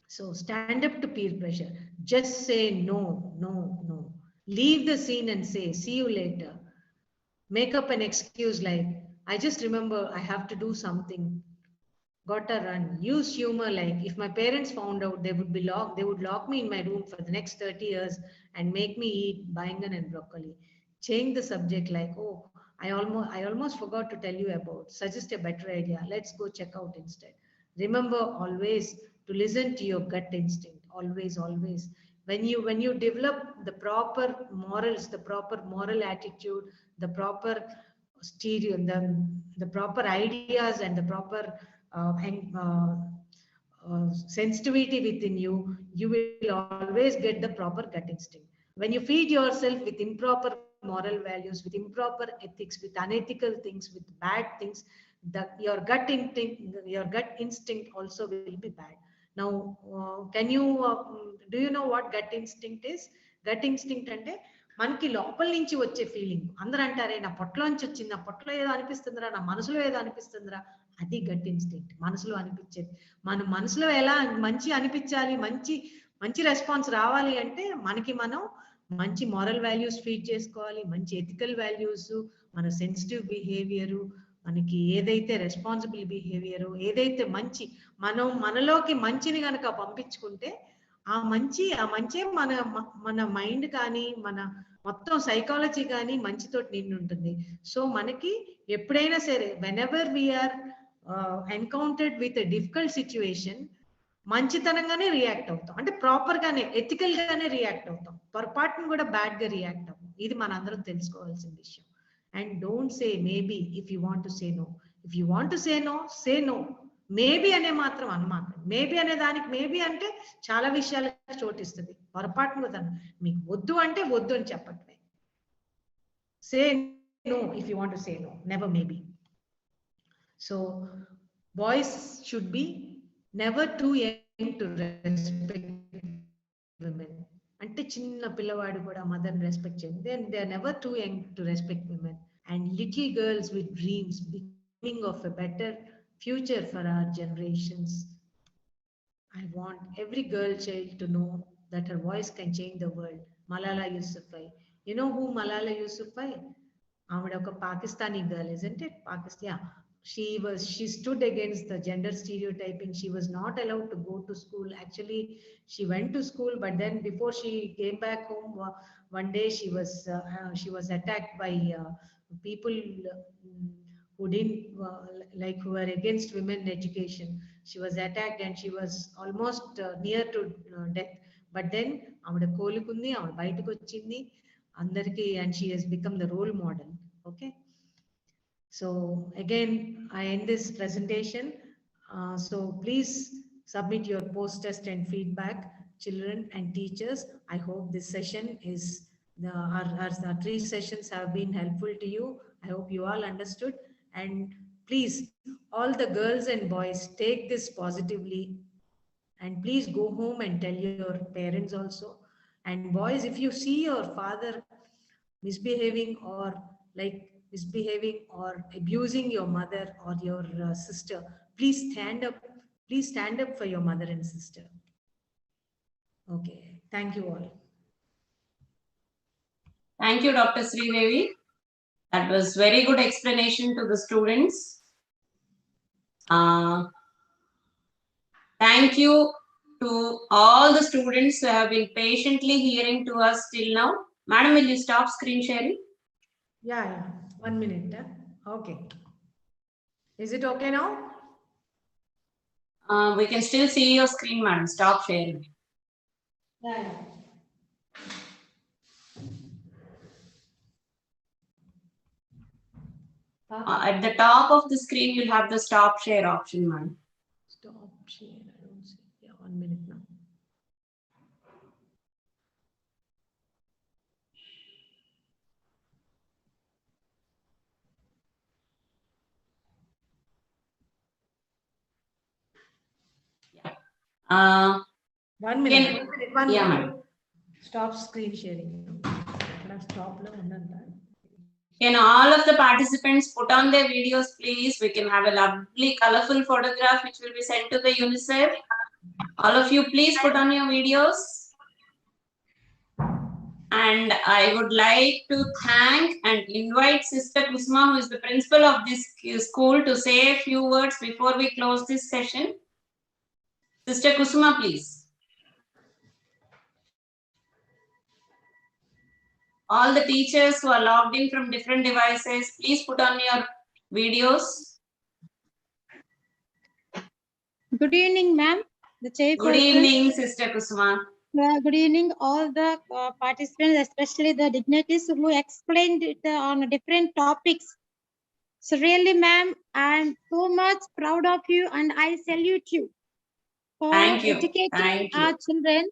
So stand up to peer pressure. Just say no, no, no. Leave the scene and say, see you later. Make up an excuse like, I just remember I have to do something. Gotta run. Use humor like, if my parents found out, they would lock me in my room for the next 30 years and make me eat baingan and broccoli. Change the subject like, oh, I almost forgot to tell you about. Suggest a better idea. Let's go check out instead. Remember always to listen to your gut instinct. Always, always. When you develop the proper morals, the proper moral attitude, the proper stereo, the proper ideas, and the proper sensitivity within you, you will always get the proper gut instinct. When you feed yourself with improper moral values, with improper ethics, with unethical things, with bad things, your gut instinct also will be bad. Now, do you know what gut instinct is? Gut instinct ante మనకి లోపల నుంచి వచ్చే feeling. అందరూ అంటారే నా పొట్టలోంచి వచ్చింది, నా పొట్టలో ఏదో అనిపిస్తుందిరా, నా మనసులో ఏదో అనిపిస్తుందిరా, అది గట్ ఇన్స్టింక్ట్. మనసులో అనిపించేది, మన మనసులో ఎలా మంచి అనిపించాలి, మంచి మంచి రెస్పాన్స్ రావాలి అంటే మనకి మనం మంచి మారల్ వాల్యూస్ ఫీడ్ చేసుకోవాలి, మంచి ఎథికల్ వాల్యూస్, మన సెన్సిటివ్ బిహేవియరు, మనకి ఏదైతే రెస్పాన్సిబుల్ బిహేవియరు, ఏదైతే మంచి మనలోకి మంచిని కనుక పంపించుకుంటే ఆ మంచే మన మైండ్ కానీ మన మొత్తం సైకాలజీ కానీ మంచితో నిండి ఉంటుంది. సో మనకి ఎప్పుడైనా సరే whenever we are encountered with difficult situation, మంచితనంగానే రియాక్ట్ అవుతాం, అంటే ప్రాపర్ గానే ఎథికల్ గానే రియాక్ట్ అవుతాం, పొరపాటును కూడా బ్యాడ్ గా రియాక్ట్ అవ్వం. ఇది మనందరం తెలుసుకోవాల్సిన విషయం. And don't say maybe if you want to say no. If you want to say no, say no. Maybe అనే మాత్రం అనమాట. మేబీ అనే దానికి మేబీ అంటే చాలా విషయాలకు చోటిస్తుంది. పొరపాటును దాన్ని మీకు వద్దు అంటే వద్దు అని చెప్పట్లే. Say no if you want to say no, never maybe. So boys should be never too young to respect women. అంటే చిన్న పిల్లవాడు కూడా మదర్ని రెస్పెక్ట్ చేయండి. Then they are never too young to respect women. And little girls with dreams beginning of a better future for our generations. I want every girl child to know that her voice can change the world. Malala Yousafzai. You know who Malala Yousafzai? Amada oka Pakistani girl, isn't it? Pakistan. Yeah. She stood against the gender stereotyping. She was not allowed to go to school. Actually, she went to school, but then before she came back home, one day she was attacked by people who didn't who were against women education. She was attacked and she was almost near to death. But then avada kolukundi, avada bayataku vachindi andariki, and she has become the role model. Okay, so again I end this presentation. So please submit your post test and feedback, children and teachers. I hope this session is our 3 sessions have been helpful to you. I hope you all understood. And please, all the girls and boys, take this positively, and please go home and tell your parents also. And boys, if you see your father misbehaving or abusing your mother or your sister, please stand up. Please stand up for your mother and sister. Okay, thank you all. Thank you, Dr. Sridevi. That was very good explanation to the students. Thank you to all the students who have been patiently hearing to us till now. Madam, will you stop screen sharing? Yeah. 1 minute. Okay. Is it okay now? We can still see your screen, madam. Stop sharing. Yeah. At the top of the screen, you'll have the stop share option, madam. Stop share. I don't see. Yeah, 1 minute now. Uh, 1 minute. Can, 1 yeah, minute. madam. Stop screen sharing. Stop. Can all of the participants put on their videos, please? We can have a lovely, colorful photograph which will be sent to the UNICEF. All of you, please put on your videos. And I would like to thank and invite Sister Kusma, who is the principal of this school, to say a few words before we close this session. Sister Kusuma, please. All the teachers who are logged in from different devices, please put on your videos. Good evening, ma'am. The chairperson. Good evening, Sister Kusuma. Good evening, all the participants, especially the dignitaries who explained it on different topics. So really, ma'am, I'm so much proud of you and I salute you for educating our children.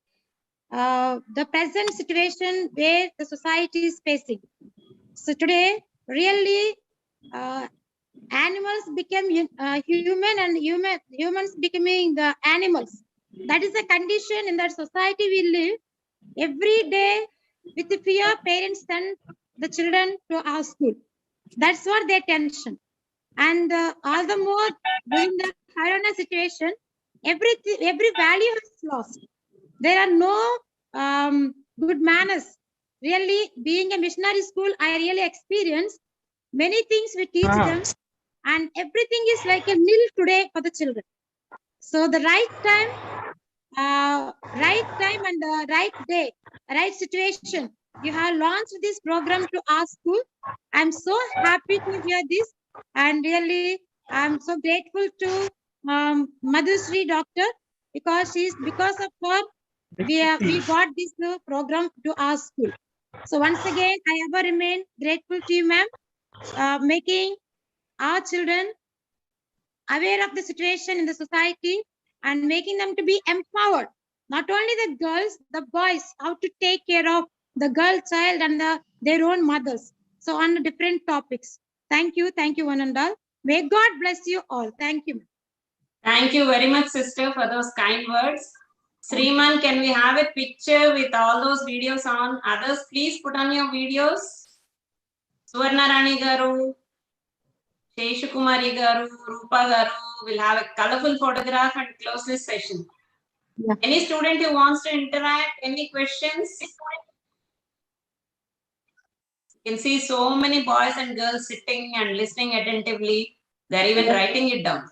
The present situation where the society is facing. So today, really, animals become human and humans becoming the animals. That is the condition in that society we live. Every day, with the fear, parents send the children to our school. That's what their tension. And all the more during the corona situation, every value is lost. There are no good manners. Really, being a missionary school, I really experienced many things we teach them, and everything is like a nil today for the children. So the right time and the right day, right situation. You have launched this program to our school. I'm so happy to hear this, and really, I'm so grateful to Madhusri doctor, because because of her we got this program to our school. So once again, I ever remain grateful to you, ma'am, making our children aware of the situation in the society and making them to be empowered. Not only the girls, the boys, how to take care of the girl child and their own mothers. So on different topics. Thank you one and all. May God bless you all. Thank you. Thank you very much, sister, for those kind words. Sriman, can we have a picture with all those videos on? Others, please put on your videos. Suvarna Rani Garu, Sheshukumari Garu, Rupa Garu will have a colorful photograph and close this session. Yeah. Any student who wants to interact, any questions? You can see so many boys and girls sitting and listening attentively. They're even writing it down.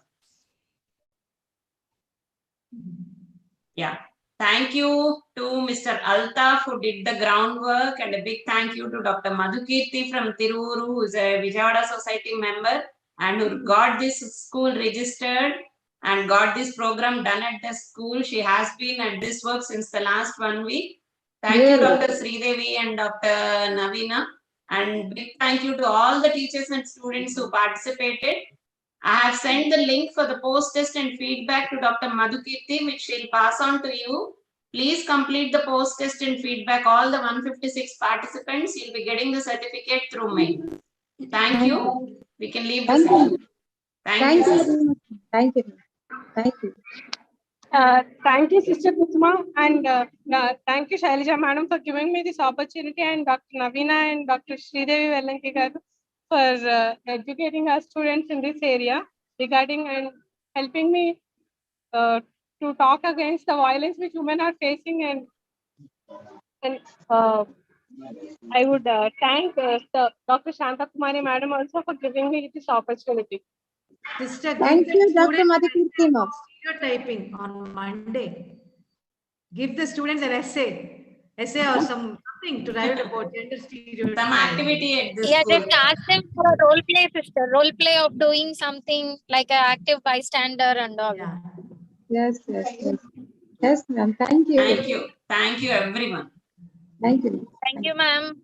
Yeah. Thank you to Mr. Altaf who did the groundwork, and a big thank you to Dr. Madhukirti from Tiruru, who is a Vijayawada Society member and who got this school registered and got this program done at the school. She has been at this work since the last 1 week. Thank you, Dr. Sridevi and Dr. Navina. And big thank you to all the teachers and students who participated. I have sent the link for the post-test and feedback to Dr. Madhukirti, which she'll pass on to you. Please complete the post-test and feedback. All the 156 participants, you'll be getting the certificate through mail. Thank you. We can leave this. Thank you. Thank you. Thank you. Thank you, Sister Kusma, and thank you, Shailija Madam, for giving me this opportunity, and Dr. Navina and Dr. Sridevi Vellanki garu for educating our students in this area regarding and helping me to talk against the violence which women are facing, and I would thank Dr. Shanta Kumari Madam also for giving me this opportunity. Sister, Thank give the you, Dr. students Madhukirti ma'am. stereotyping on Monday. Give the students an essay or something to write about gender stereotyping. Some activity at this Yeah, school. just ask them for a role play, sister. Role play of doing something like an active bystander and all. Yeah. Yes, yes, yes. Yes, ma'am. Thank you. Thank you. Thank you, everyone. Thank you. Thank you, ma'am.